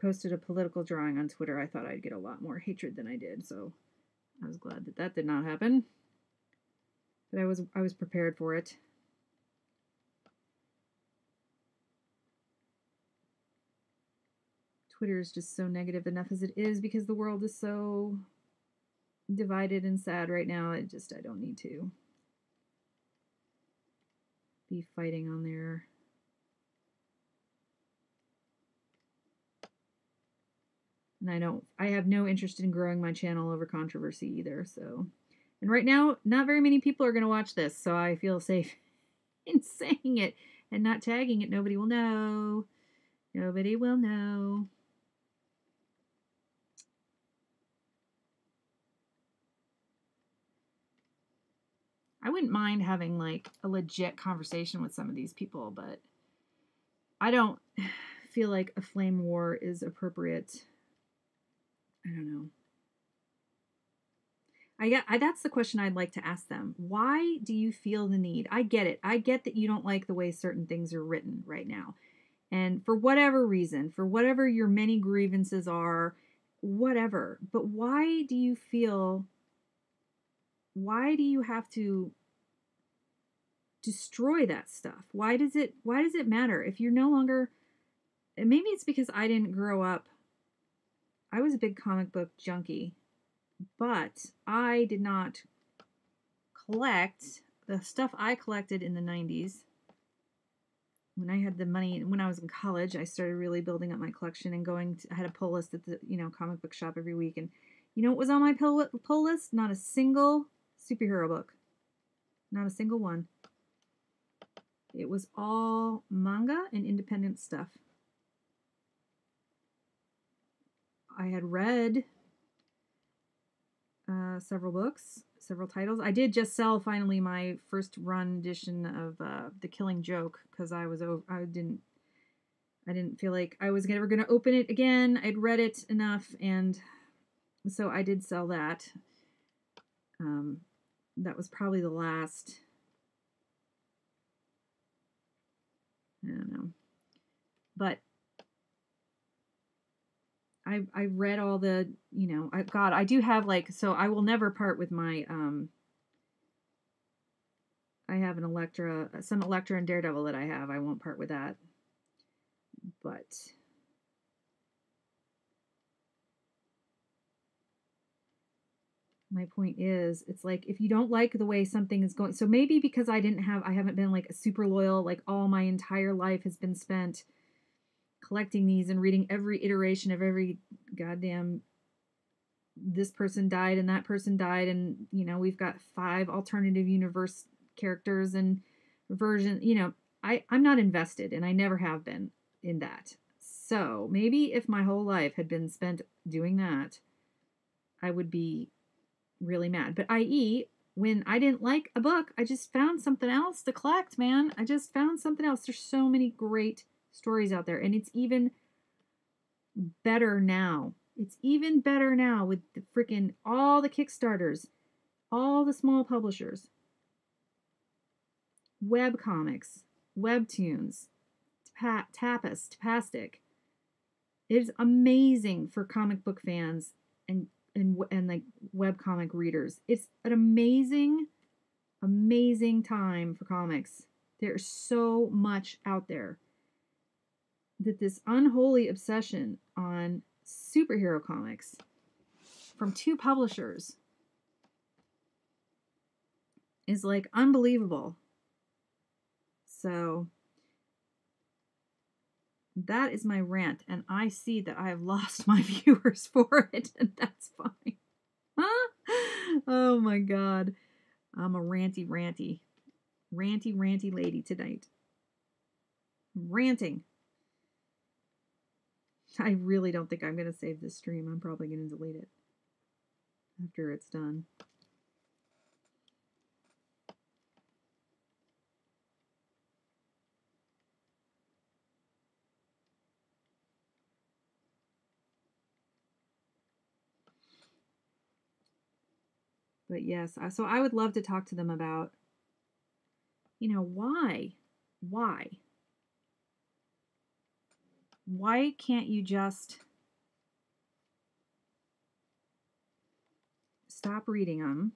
posted a political drawing on Twitter. I thought I'd get a lot more hatred than I did, so I was glad that did not happen. But I was prepared for it. Twitter is just so negative enough as it is because the world is so divided and sad right now. I don't need to. be fighting on there. And I have no interest in growing my channel over controversy either, so. And right now, not very many people are going to watch this, so I feel safe in saying it and not tagging it. Nobody will know. Nobody will know. I wouldn't mind having like a legit conversation with some of these people, but I don't feel like a flame war is appropriate. I don't know. That's the question I'd like to ask them. Why do you feel the need? I get it. I get that you don't like the way certain things are written right now. And for whatever reason, for whatever your many grievances are, whatever. But why do you have to destroy that stuff? Why does it matter if you're no longer, and maybe it's because I didn't grow up. I was a big comic book junkie, but I did not collect the stuff I collected in the 90s. When I had the money, when I was in college, I started really building up my collection and I had a pull list at the, comic book shop every week. And you know what was on my pull list? Not a single superhero book. Not a single one. It was all manga and independent stuff. I had read several books, several titles. I did just sell finally my first run edition of The Killing Joke because I didn't feel like I was ever going to open it again. I'd read it enough, and so I did sell that. That was probably the last. I don't know, but I read all the, I do have so I will never part with my, I have some Elektra and Daredevil that I have. I won't part with that. But my point is, it's like, if you don't like the way something is going, so maybe because I haven't been like a super loyal, like all my entire life has been spent collecting these and reading every iteration of every goddamn, this person died and that person died, and we've got 5 alternative universe characters and version. I'm not invested, and I never have been in that. So maybe if my whole life had been spent doing that, I would be really mad. But i.e., when I didn't like a book, I just found something else to collect, man. I just found something else. There's so many great stories out there, and it's even better now. It's even better now with the freaking all the Kickstarters, all the small publishers, web comics, webtoons, Tapastic. It is amazing for comic book fans and like webcomic readers. It's an amazing time for comics. There's so much out there that this unholy obsession on superhero comics from 2 publishers is like unbelievable. So that is my rant, and I see that I have lost my viewers for it, and that's fine. Oh my God. I'm a ranty lady tonight. Ranting. I really don't think I'm going to save this stream. I'm probably going to delete it after it's done. But yes, so I would love to talk to them about, why? Why can't you just stop reading them?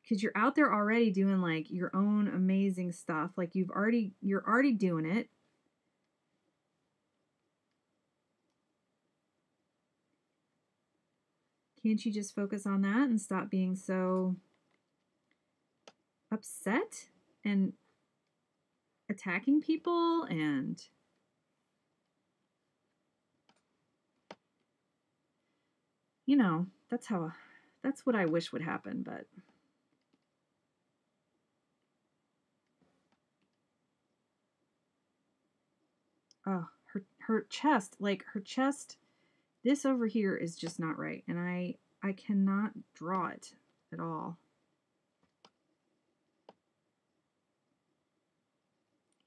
Because you're out there already doing like your own amazing stuff. Like you're already doing it. Can't you just focus on that and stop being so upset and attacking people, and you know, that's what I wish would happen, but oh, her chest, like her chest, this over here is just not right, and I cannot draw it at all.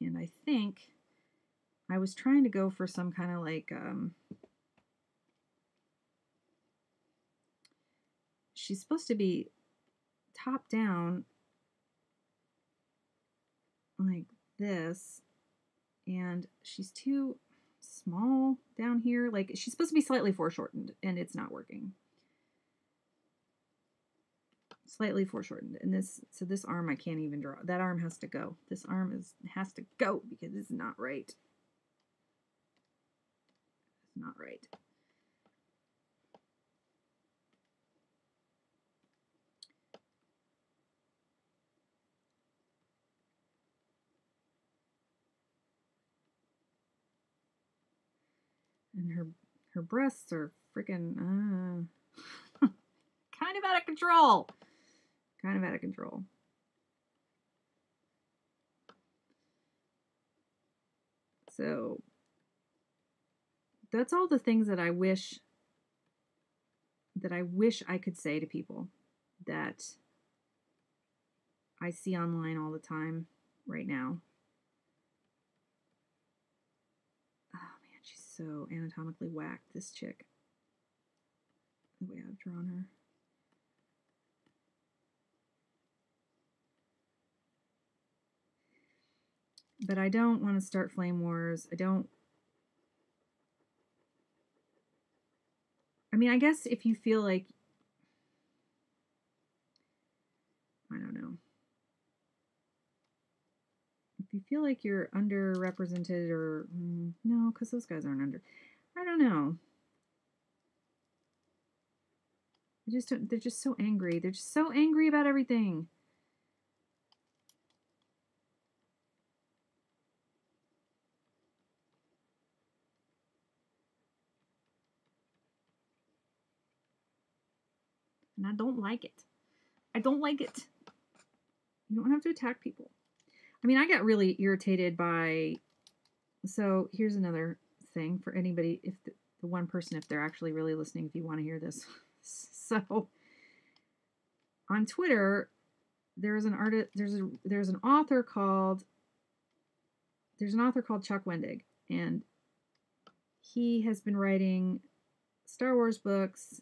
And I think I was trying to go for some kind of like she's supposed to be top down like this, and she's too small down here. Like she's supposed to be slightly foreshortened, and it's not working. Slightly foreshortened, and this arm I can't even draw. That arm has to go. This arm has to go because it's not right. It's not right. And her breasts are freaking kind of out of control. Kind of out of control. So that's all the things that I wish I could say to people that I see online all the time right now. Oh man, she's so anatomically whacked, this chick. The way I've drawn her. But I don't want to start flame wars. I mean, I guess if you feel like, I don't know. If you feel like you're underrepresented or, no, because those guys aren't under. I don't know. They're just so angry. They're just so angry about everything. And I don't like it. I don't like it. You don't have to attack people. I mean, I got really irritated by, so here's another thing for anybody, if the one person, if they're actually really listening, if you want to hear this. So on Twitter, there's an author called Chuck Wendig, and he has been writing Star Wars books,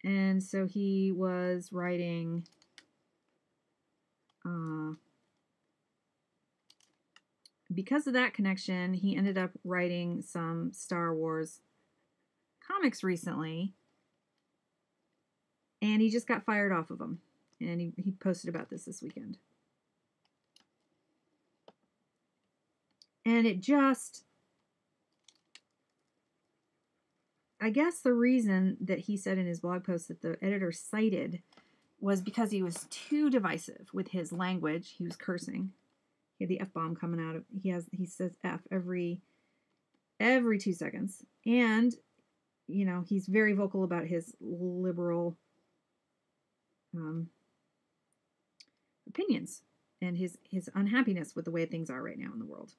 and so he was writing because of that connection, he ended up writing some Star Wars comics recently, and he just got fired off of them, and he posted about this weekend. And it just, I guess the reason that he said in his blog post that the editor cited was because he was too divisive with his language. He was cursing. He had the F-bomb coming out of, he says F every 2 seconds. And, you know, he's very vocal about his liberal opinions and his unhappiness with the way things are right now in the world.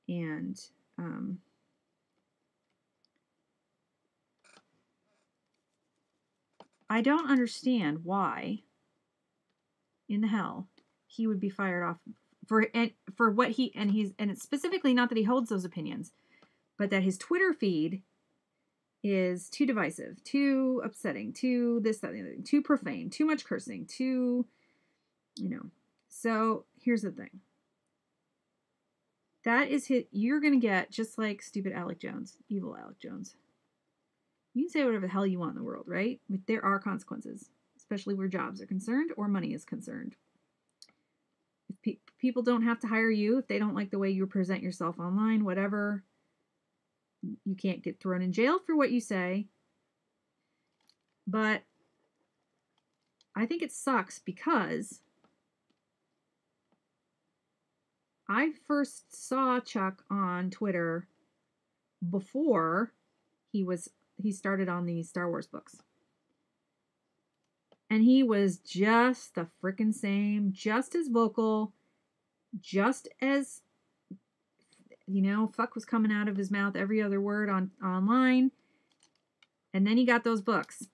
And I don't understand why in the hell he would be fired off for what it's specifically not that he holds those opinions, but that his Twitter feed is too divisive, too upsetting, too this, that, the other, too profane, too much cursing, too, you know. So here's the thing. That is you're going to get just like stupid Alec Jones, evil Alec Jones. You can say whatever the hell you want in the world, right? But there are consequences, especially where jobs are concerned or money is concerned. If people don't have to hire you, if they don't like the way you present yourself online, whatever, you can't get thrown in jail for what you say. But I think it sucks because I first saw Chuck on Twitter before he started on these Star Wars books. And he was just the freaking same, just as vocal, just as, fuck was coming out of his mouth every other word online. And then he got those books.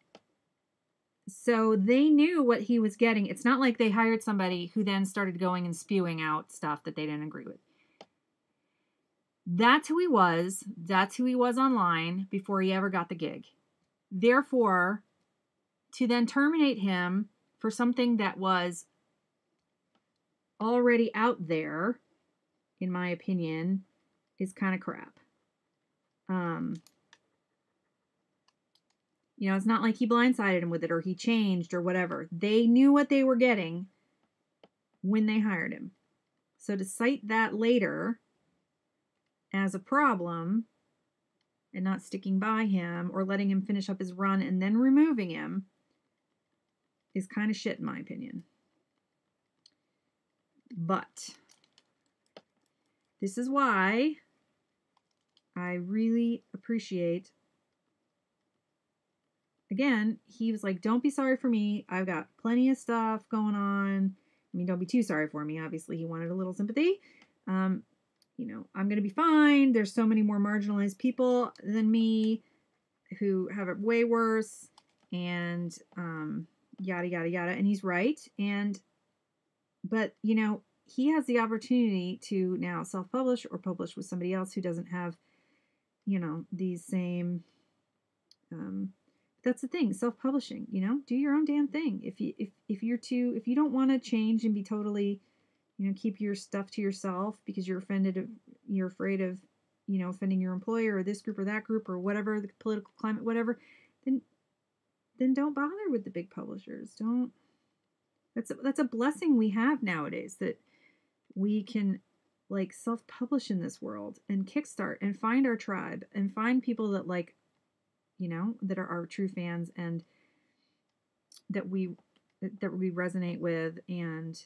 So they knew what he was getting. It's not like they hired somebody who then started going and spewing out stuff that they didn't agree with. That's who he was. That's who he was online before he ever got the gig. Therefore, to then terminate him for something that was already out there, in my opinion, is kind of crap. It's not like he blindsided him with it or he changed or whatever. They knew what they were getting when they hired him. So to cite that later as a problem and not sticking by him or letting him finish up his run and then removing him is kind of shit in my opinion. But this is why I really appreciate, again, he was like, don't be sorry for me. I've got plenty of stuff going on. I mean, don't be too sorry for me. Obviously, he wanted a little sympathy. I'm going to be fine. There's so many more marginalized people than me who have it way worse, and yada, yada, yada. And he's right. But he has the opportunity to now self-publish or publish with somebody else who doesn't have, these same, that's the thing, self-publishing, do your own damn thing. If you don't want to change and be totally, keep your stuff to yourself because you're afraid of, offending your employer or this group or that group or whatever, the political climate, whatever, then don't bother with the big publishers. That's a blessing we have nowadays, that we can self-publish in this world and kickstart and find our tribe and find people that that are our true fans and that we resonate with. And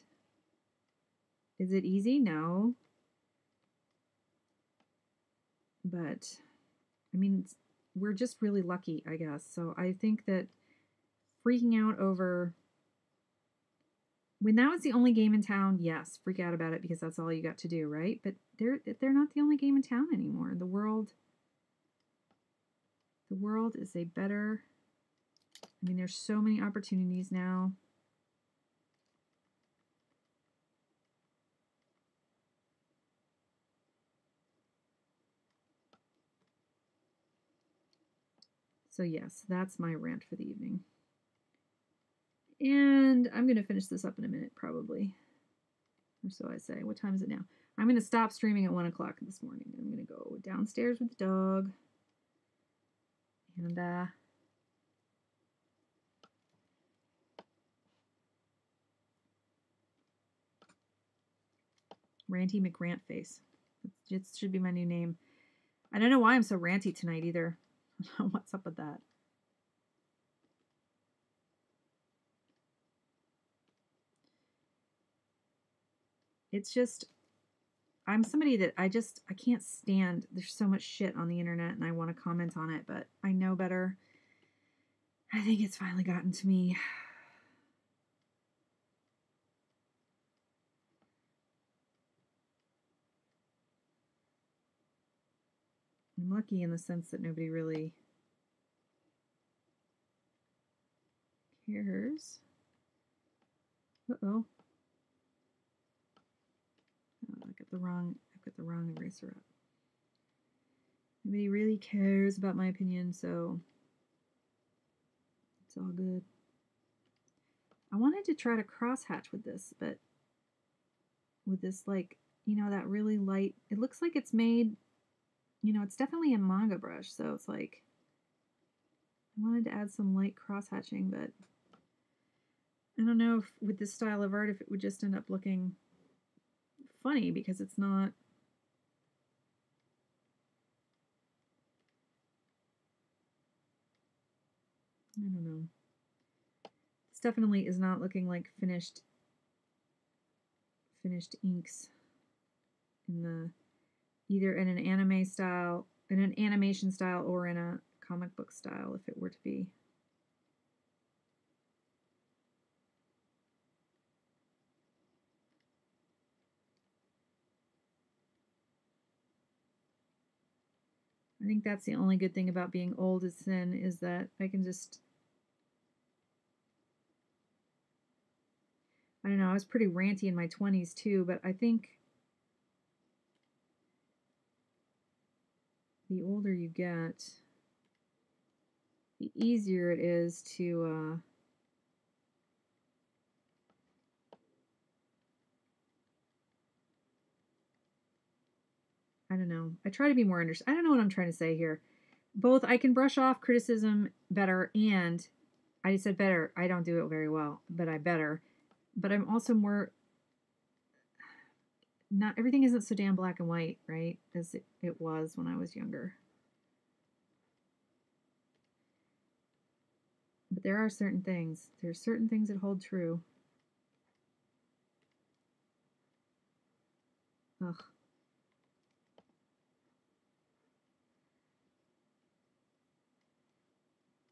is it easy? No. But I mean, we're just really lucky, I guess. So I think that freaking out over, when that was the only game in town, yes, freak out about it because that's all you got to do, right? But they're not the only game in town anymore. The world is a better, I mean, there's so many opportunities now. So yes, that's my rant for the evening. And I'm going to finish this up in a minute, probably. Or so I say. What time is it now? I'm going to stop streaming at 1 o'clock this morning. I'm going to go downstairs with the dog. And, Ranty McRant Face. It should be my new name. I don't know why I'm so ranty tonight either. What's up with that? It's just, I'm somebody that I can't stand. There's so much shit on the internet and I want to comment on it, but I know better. I think it's finally gotten to me. I'm lucky in the sense that nobody really cares. Uh-oh. I've got the wrong eraser up. Nobody really cares about my opinion, so it's all good. I wanted to try to crosshatch with this, but with this, that really light, it looks like it's made, it's definitely a manga brush, so it's like, I wanted to add some light crosshatching, but I don't know if with this style of art, if it would just end up looking funny, because it's not, I don't know. This definitely is not looking like finished inks. in the either in an anime style, in an animation style, or in a comic book style, if it were to be. I think that's the only good thing about being old is thin, is that I can just, I don't know, I was pretty ranty in my 20s too, but I think the older you get, the easier it is to, I don't know. I try to be more understanding. I don't know what I'm trying to say here. Both, I can brush off criticism better, and I said better. I don't do it very well, but I better. But I'm also more, not everything isn't so damn black and white, right? As it was when I was younger. But there are certain things. There's certain things that hold true. Ugh.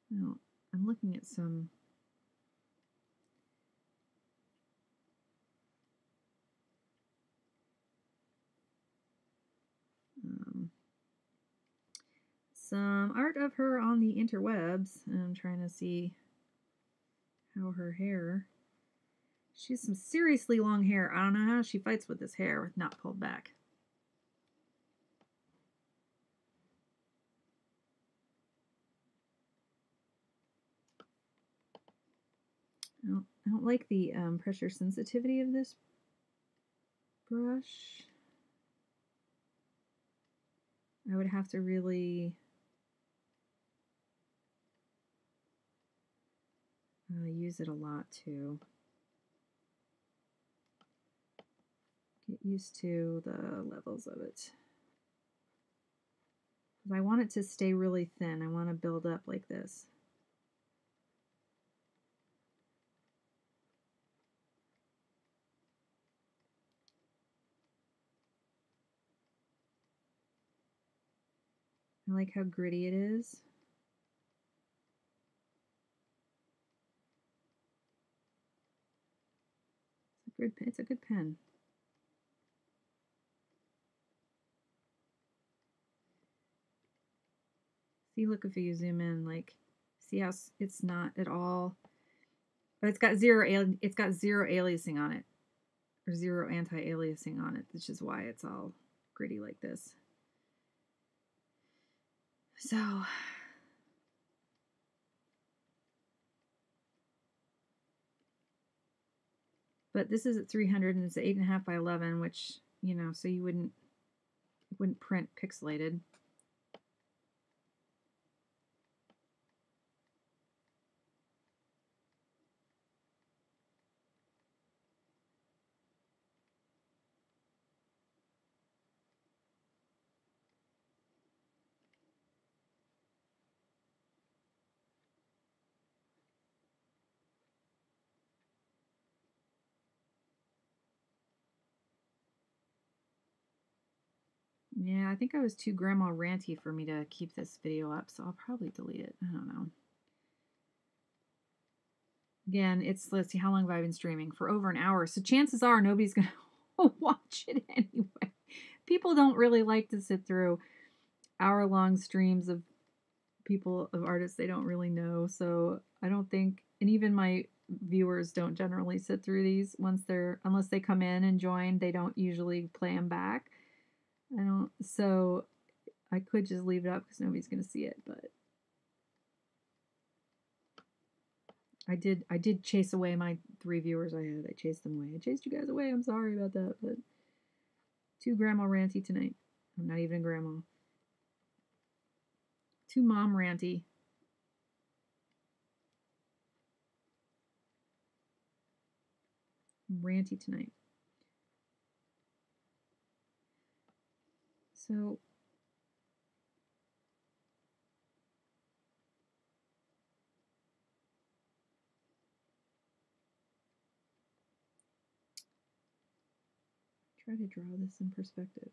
No, I'm looking at some. Some art of her on the interwebs, and I'm trying to see how her hair. She has some seriously long hair. I don't know how she fights with this hair with not pulled back. I don't like the pressure sensitivity of this brush. I would have to really use it a lot to get used to the levels of it. I want it to stay really thin. I want to build up like this. I like how gritty it is. It's a good pen. See, look, if you zoom in, like, see how it's not at all. But it's got zero aliasing on it, or zero anti-aliasing on it, which is why it's all gritty like this. So but this is at 300 and it's 8.5 by 11, which, you know, so it wouldn't print pixelated. Yeah, I think I was too grandma ranty for me to keep this video up, so I'll probably delete it. I don't know. Again, let's see, how long have I been streaming? For over an hour. So chances are nobody's going to watch it anyway. People don't really like to sit through hour-long streams of artists they don't really know. So I don't think, and even my viewers don't generally sit through these unless they come in and join, they don't usually play them back. So I could just leave it up because nobody's going to see it, but I did chase away my 3 viewers I had. I chased them away. I chased you guys away. I'm sorry about that, but too grandma ranty tonight. I'm not even a grandma. Too mom ranty. I'm ranty tonight. So Try to draw this in perspective.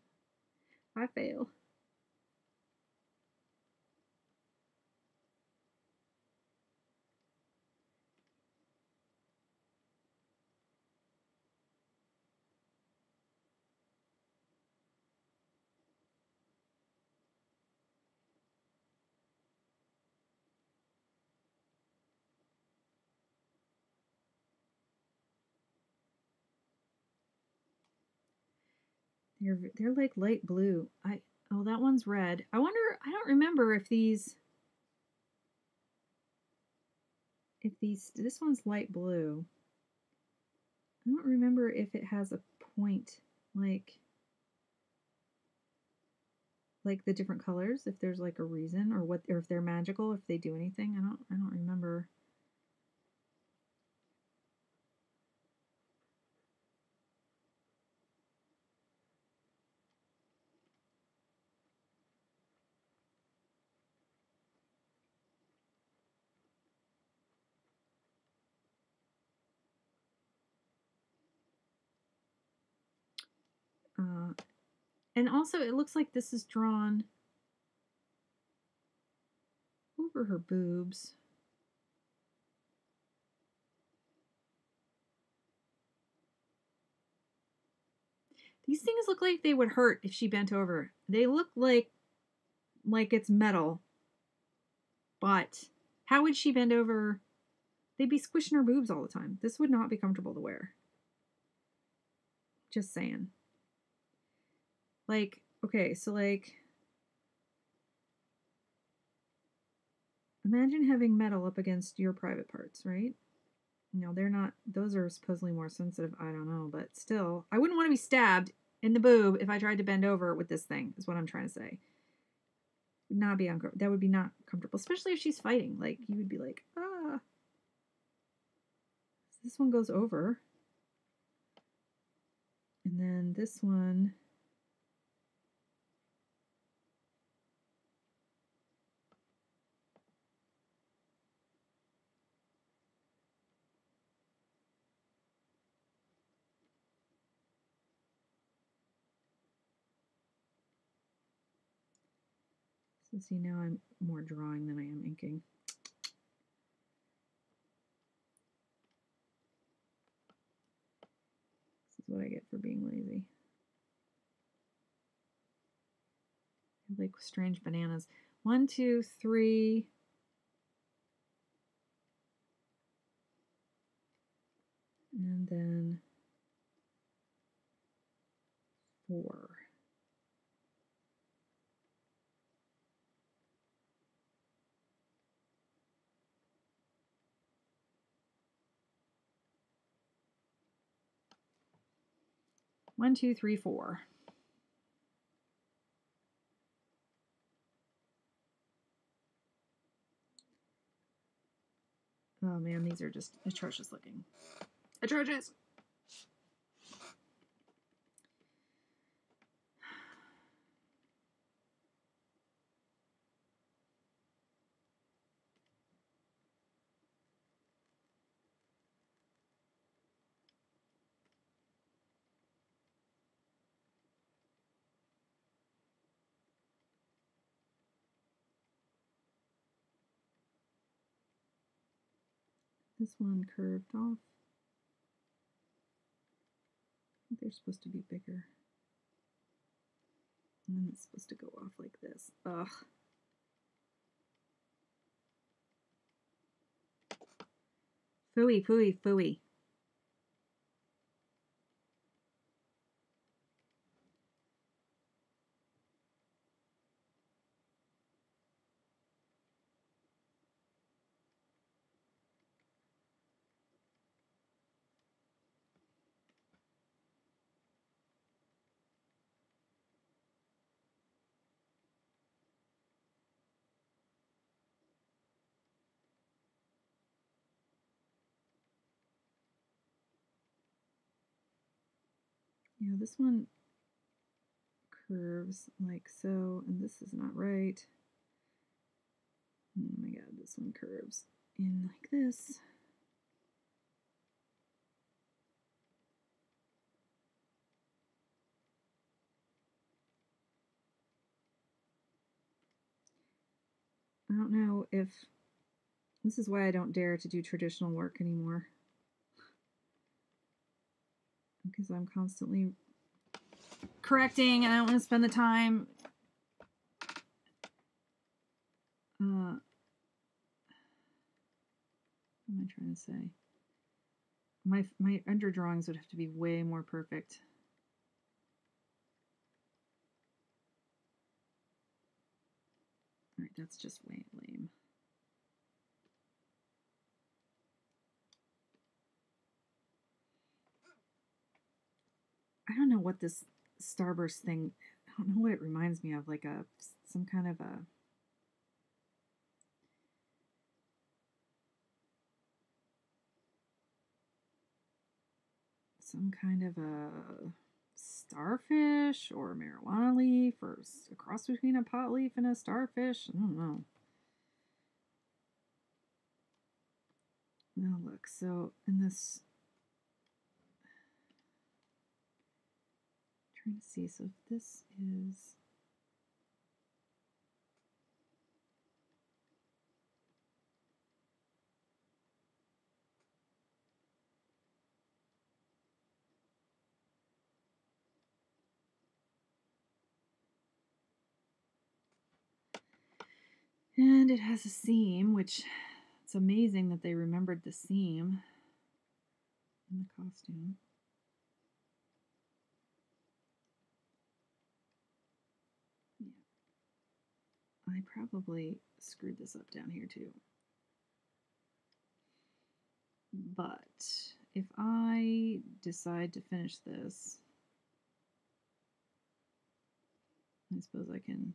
I fail. They're like light blue. Oh, that one's red. I wonder, I don't remember if this one's light blue. I don't remember if it has a point like the different colors, if there's like a reason or what, or if they're magical, if they do anything. I don't remember. And also it looks like this is drawn over her boobs. These things look like they would hurt if she bent over. They look like it's metal. But how would she bend over? They'd be squishing her boobs all the time. This would not be comfortable to wear. Just saying. Like, okay, so like, imagine having metal up against your private parts, right? No, they're not, those are supposedly more sensitive. I don't know, but still, I wouldn't want to be stabbed in the boob if I tried to bend over with this thing, is what I'm trying to say. Would not be uncomfortable. That would be not comfortable, especially if she's fighting. Like, you would be like, ah. This one goes over. And then this one. So see, now I'm more drawing than I am inking. This is what I get for being lazy. Like strange bananas. 1, 2, 3. And then 4. One, two, three, 4. Oh man, these are just atrocious looking. Atrocious! This one curved off. I think they're supposed to be bigger. And then it's supposed to go off like this. Ugh. Phooey, phooey, phooey. Yeah, this one curves like so, and this is not right. Oh my god, this one curves in like this. I don't know if this is why I don't dare to do traditional work anymore. Because I'm constantly correcting and I don't want to spend the time. What am I trying to say? My under drawings would have to be way more perfect. All right, that's just way lame. I don't know what this starburst thing, I don't know what it reminds me of, like some kind of a starfish or a marijuana leaf or a cross between a pot leaf and a starfish. I don't know. Now look, so in this, I'm trying to see, so if this is, and it has a seam, which it's amazing that they remembered the seam in the costume. Yeah. I probably screwed this up down here too. But if I decide to finish this, I suppose I can,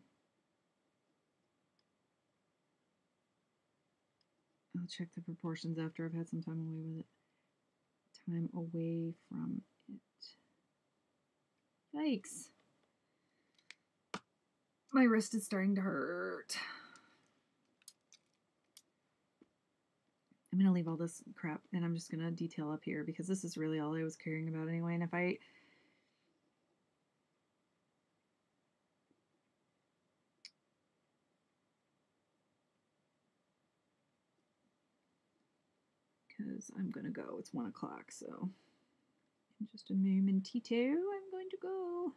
I'll check the proportions after I've had some time away with it. Time away from it. Yikes. My wrist is starting to hurt. I'm going to leave all this crap and I'm just going to detail up here because this is really all I was caring about anyway. And if I because I'm going to go. It's 1 o'clock, so in just a momentito, I'm going to go.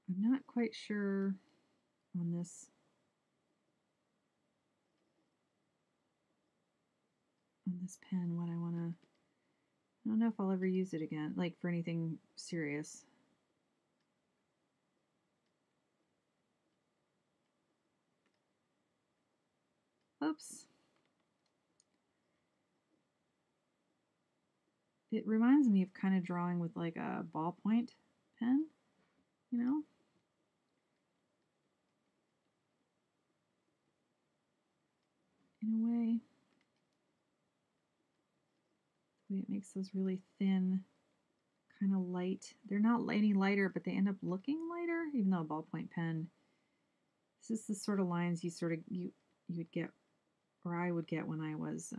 I'm not quite sure on this pen what I want to, I don't know if I'll ever use it again, like for anything serious. Oops. It reminds me of kind of drawing with like a ballpoint pen, you know? In a way. The way it makes those really thin, kind of light. They're not any lighter, but they end up looking lighter, even though a ballpoint pen. This is the sort of lines you would get, or I would get when I was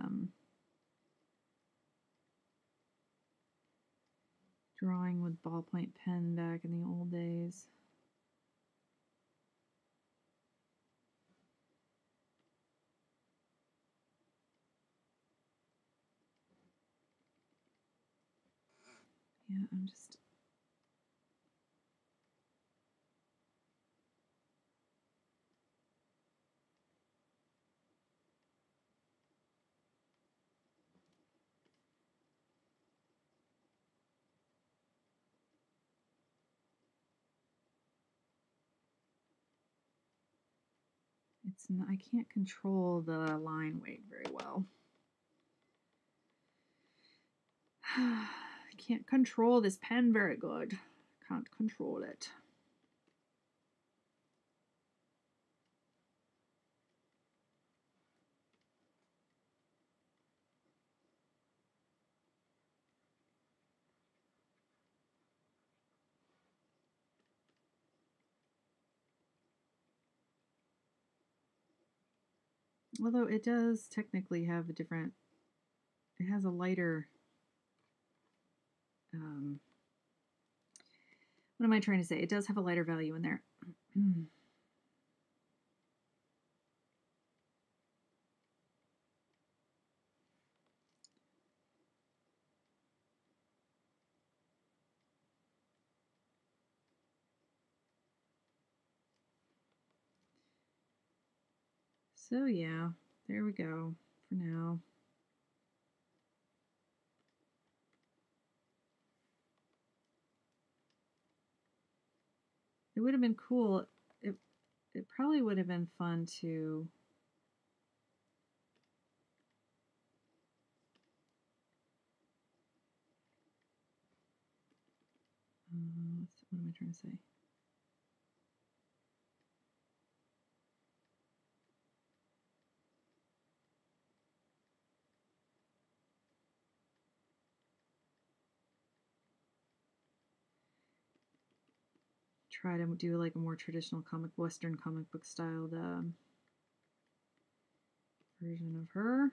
drawing with ballpoint pen back in the old days. Yeah, I'm just, it's not, I can't control the line weight very well. I can't control this pen very good. Can't control it. Although it does technically have a different, it has a lighter, what am I trying to say? It does have a lighter value in there. So yeah, there we go for now. It would have been cool. It probably would have been fun to what am I trying to say? Try to do like a more traditional Western comic book styled version of her.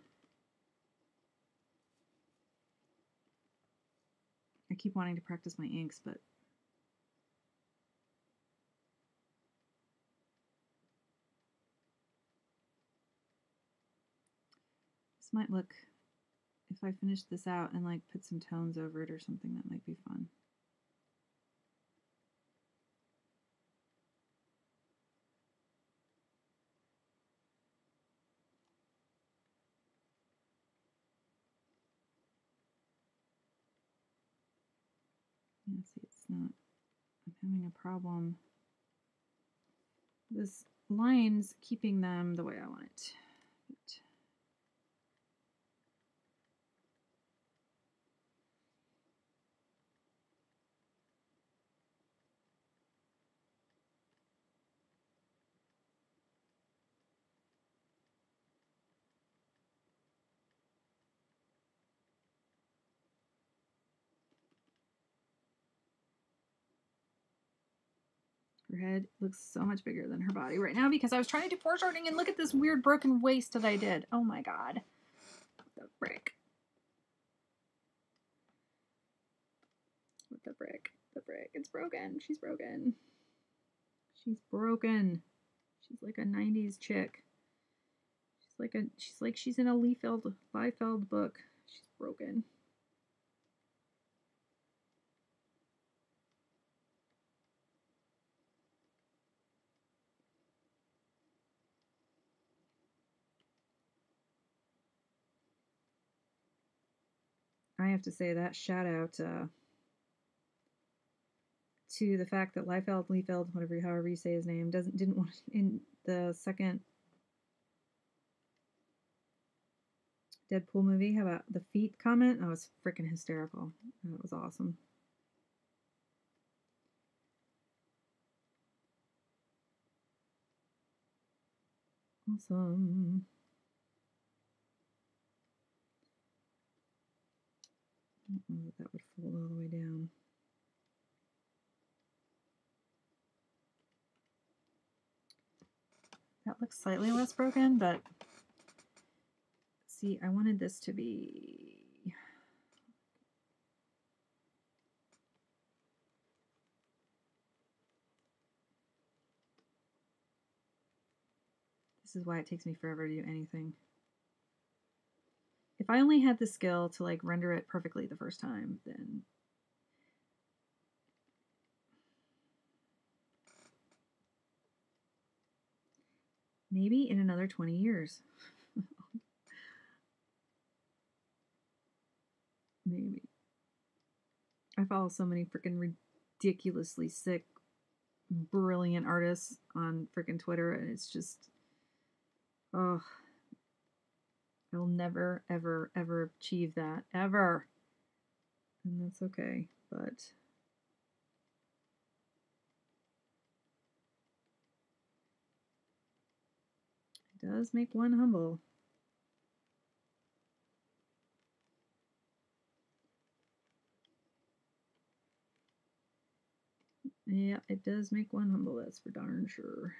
I keep wanting to practice my inks, but this might look, if I finish this out and like put some tones over it or something, that might be fun. Yeah, see, it's not, I'm having a problem. This line's keeping them the way I want it. Her head looks so much bigger than her body right now because I was trying to do foreshortening and look at this weird broken waist that I did. Oh my god. What the frick? What the frick? The frick. It's broken. She's broken. She's broken. She's like a 90s chick. She's like she's in a Liefeld book. She's broken. I have to say that shout out to the fact that Liefeld, however you say his name, didn't want in the second Deadpool movie. How about the feet comment? That was freaking hysterical. That was awesome. Awesome. I don't know that would fold all the way down. That looks slightly less broken, but see, I wanted this to be... This is why it takes me forever to do anything. If I only had the skill to like render it perfectly the first time, then maybe in another 20 years. Maybe. I follow so many freaking ridiculously sick, brilliant artists on freaking Twitter, and it's just, oh, I'll never, ever, ever achieve that. Ever. And that's okay, but it does make one humble. Yeah, it does make one humble, that's for darn sure.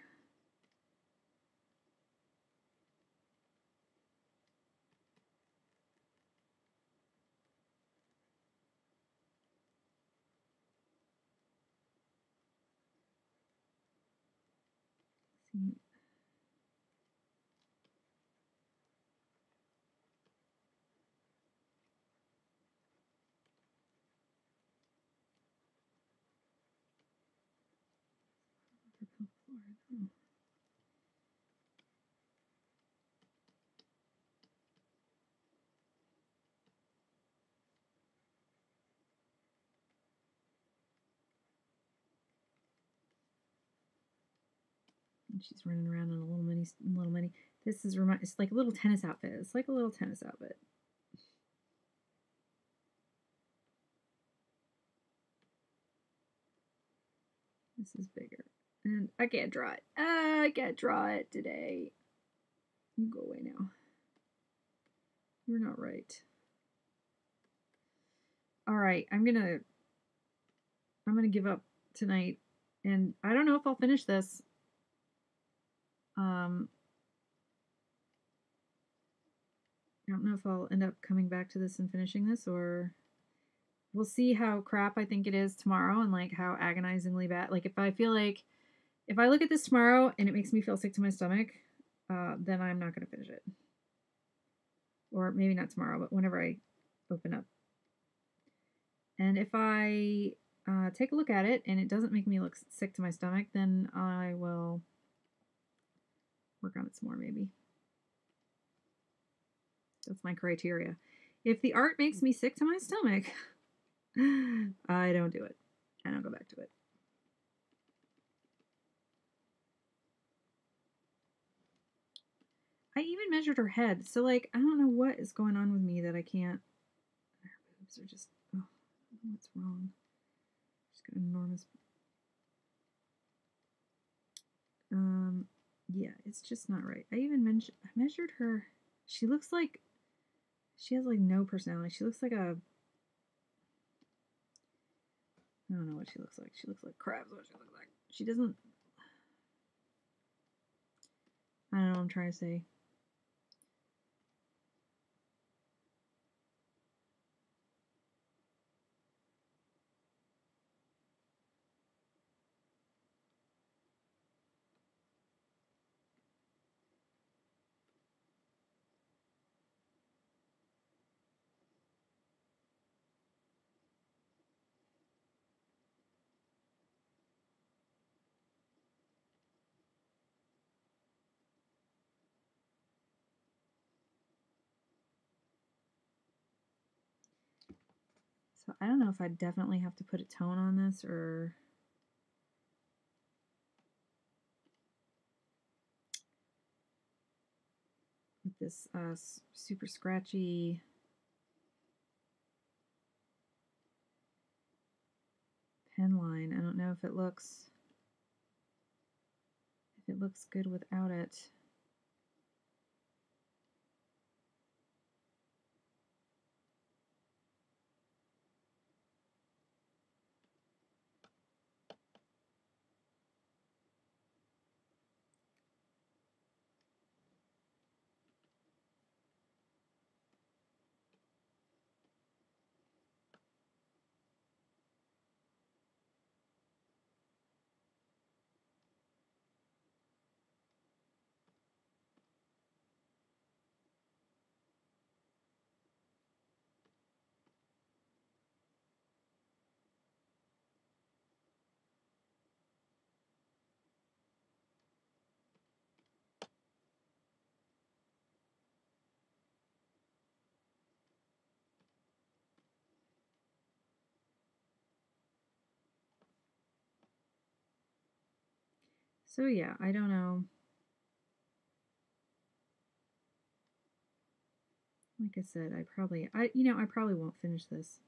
And she's running around in a little mini. This is it's like a little tennis outfit. It's like a little tennis outfit. This is bigger. And I can't draw it. I can't draw it today. You go away now. You're not right. All right, I'm gonna give up tonight, and I don't know if I'll finish this. I don't know if I'll end up coming back to this and finishing this, or we'll see how crap I think it is tomorrow and like how agonizingly bad. Like if I feel like if I look at this tomorrow and it makes me feel sick to my stomach, then I'm not going to finish it. Or maybe not tomorrow, but whenever I open up. And if I take a look at it and it doesn't make me look sick to my stomach, then I will work on it some more maybe. That's my criteria. If the art makes me sick to my stomach, I don't do it. I don't go back to it. I even measured her head. So, like, I don't know what is going on with me that I can't. Her boobs are just, oh, I don't know what's wrong. She's got enormous. Yeah, it's just not right. I even measured her. She looks like, she has, like, no personality. She looks like a, I don't know what she looks like. She looks like crap. What she looks like. She doesn't, I don't know what I'm trying to say. So I don't know if I definitely have to put a tone on this or with this super scratchy pen line. I don't know if it looks good without it. So yeah, I don't know. Like I said, I probably won't finish this.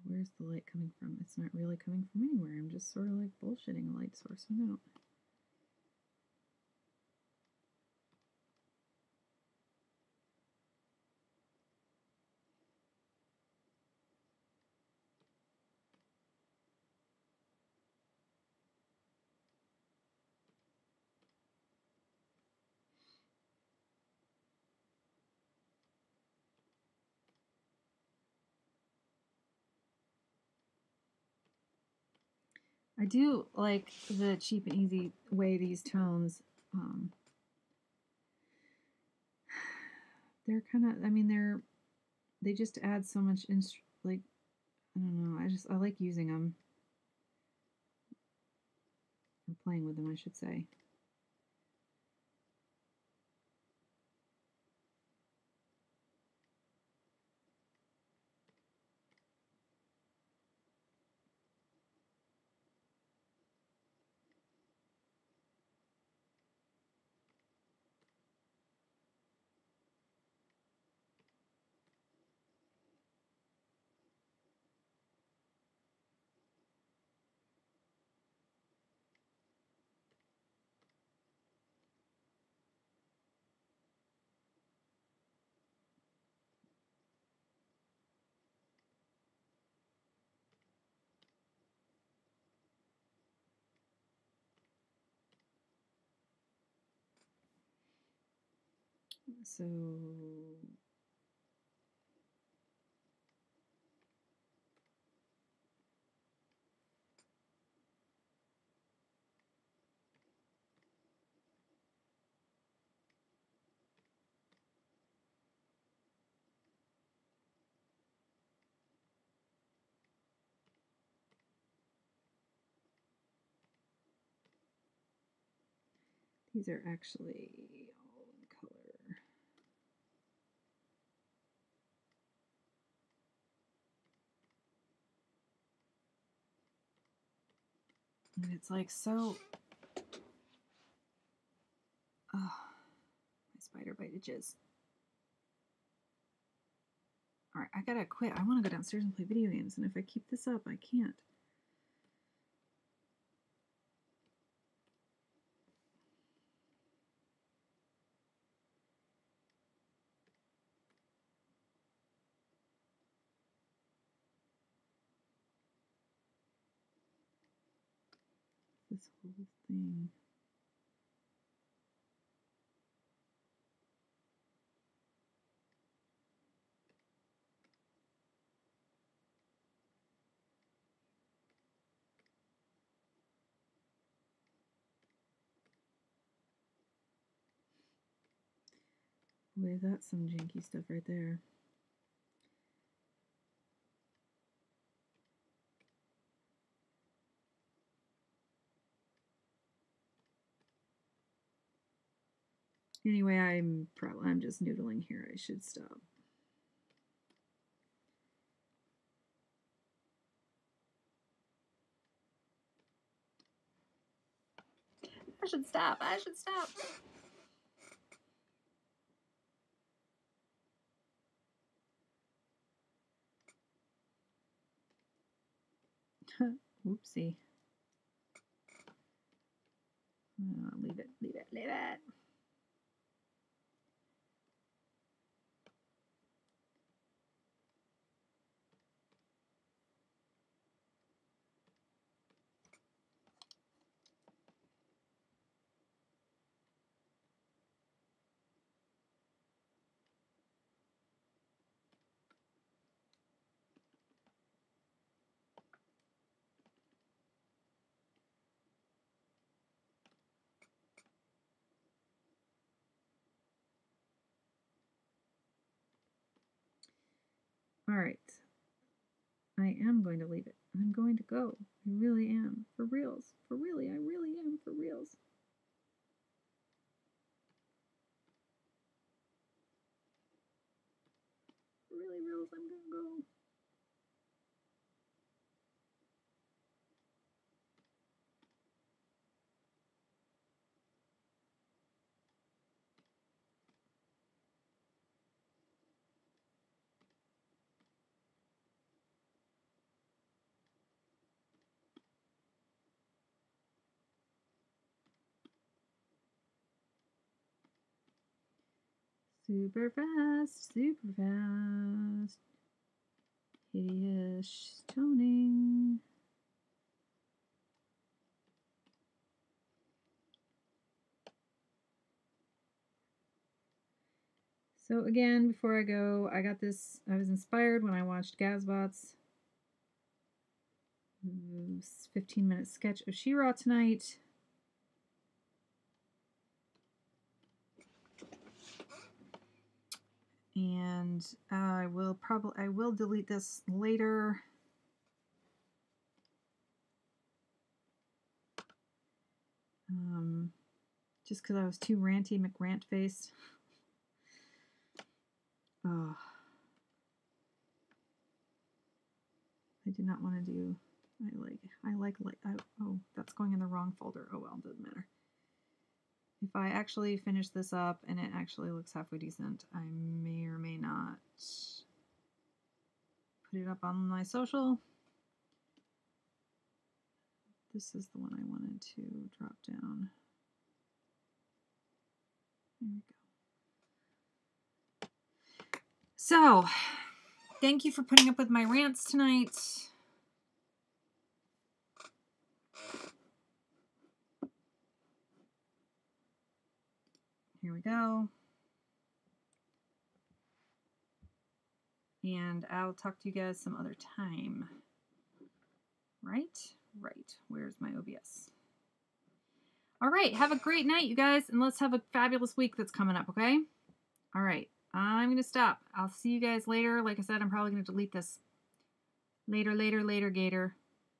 Where's the light coming from? It's not really coming from anywhere. I'm just sort of like bullshitting a light source. I don't. I do like the cheap and easy way these tones, they're kind of, I mean, they just add so much, like, I don't know, I like using them, or playing with them, I should say. So these are actually all in color. And it's like so, oh, my spider bite itches. All right, I gotta quit. I want to go downstairs and play video games, and if I keep this up, I can't. This whole thing. Boy, that's some janky stuff right there. Anyway, I'm just noodling here. I should stop. I should stop. I should stop. Whoopsie. Leave it, leave it, leave it. All right. I am going to leave it. I'm going to go. I really am. For reals. For really, I really am. For reals. For really, reals, I'm going to go. Super fast, super fast. Hideous toning. So again, before I go, I got this, I was inspired when I watched GAZBOT's 15-minute sketch of She-Ra tonight. And I will delete this later. Just because I was too ranty McRant-faced. Oh. I did not want to do, oh, that's going in the wrong folder. Oh well, doesn't matter. If I actually finish this up and it actually looks halfway decent, I may or may not put it up on my social. This is the one I wanted to drop down. There we go. So, thank you for putting up with my rants tonight. Here we go. And I'll talk to you guys some other time. Right? Right. Where's my OBS? All right. Have a great night, you guys. And let's have a fabulous week that's coming up, okay? All right. I'm going to stop. I'll see you guys later. Like I said, I'm probably going to delete this. Later, Gator.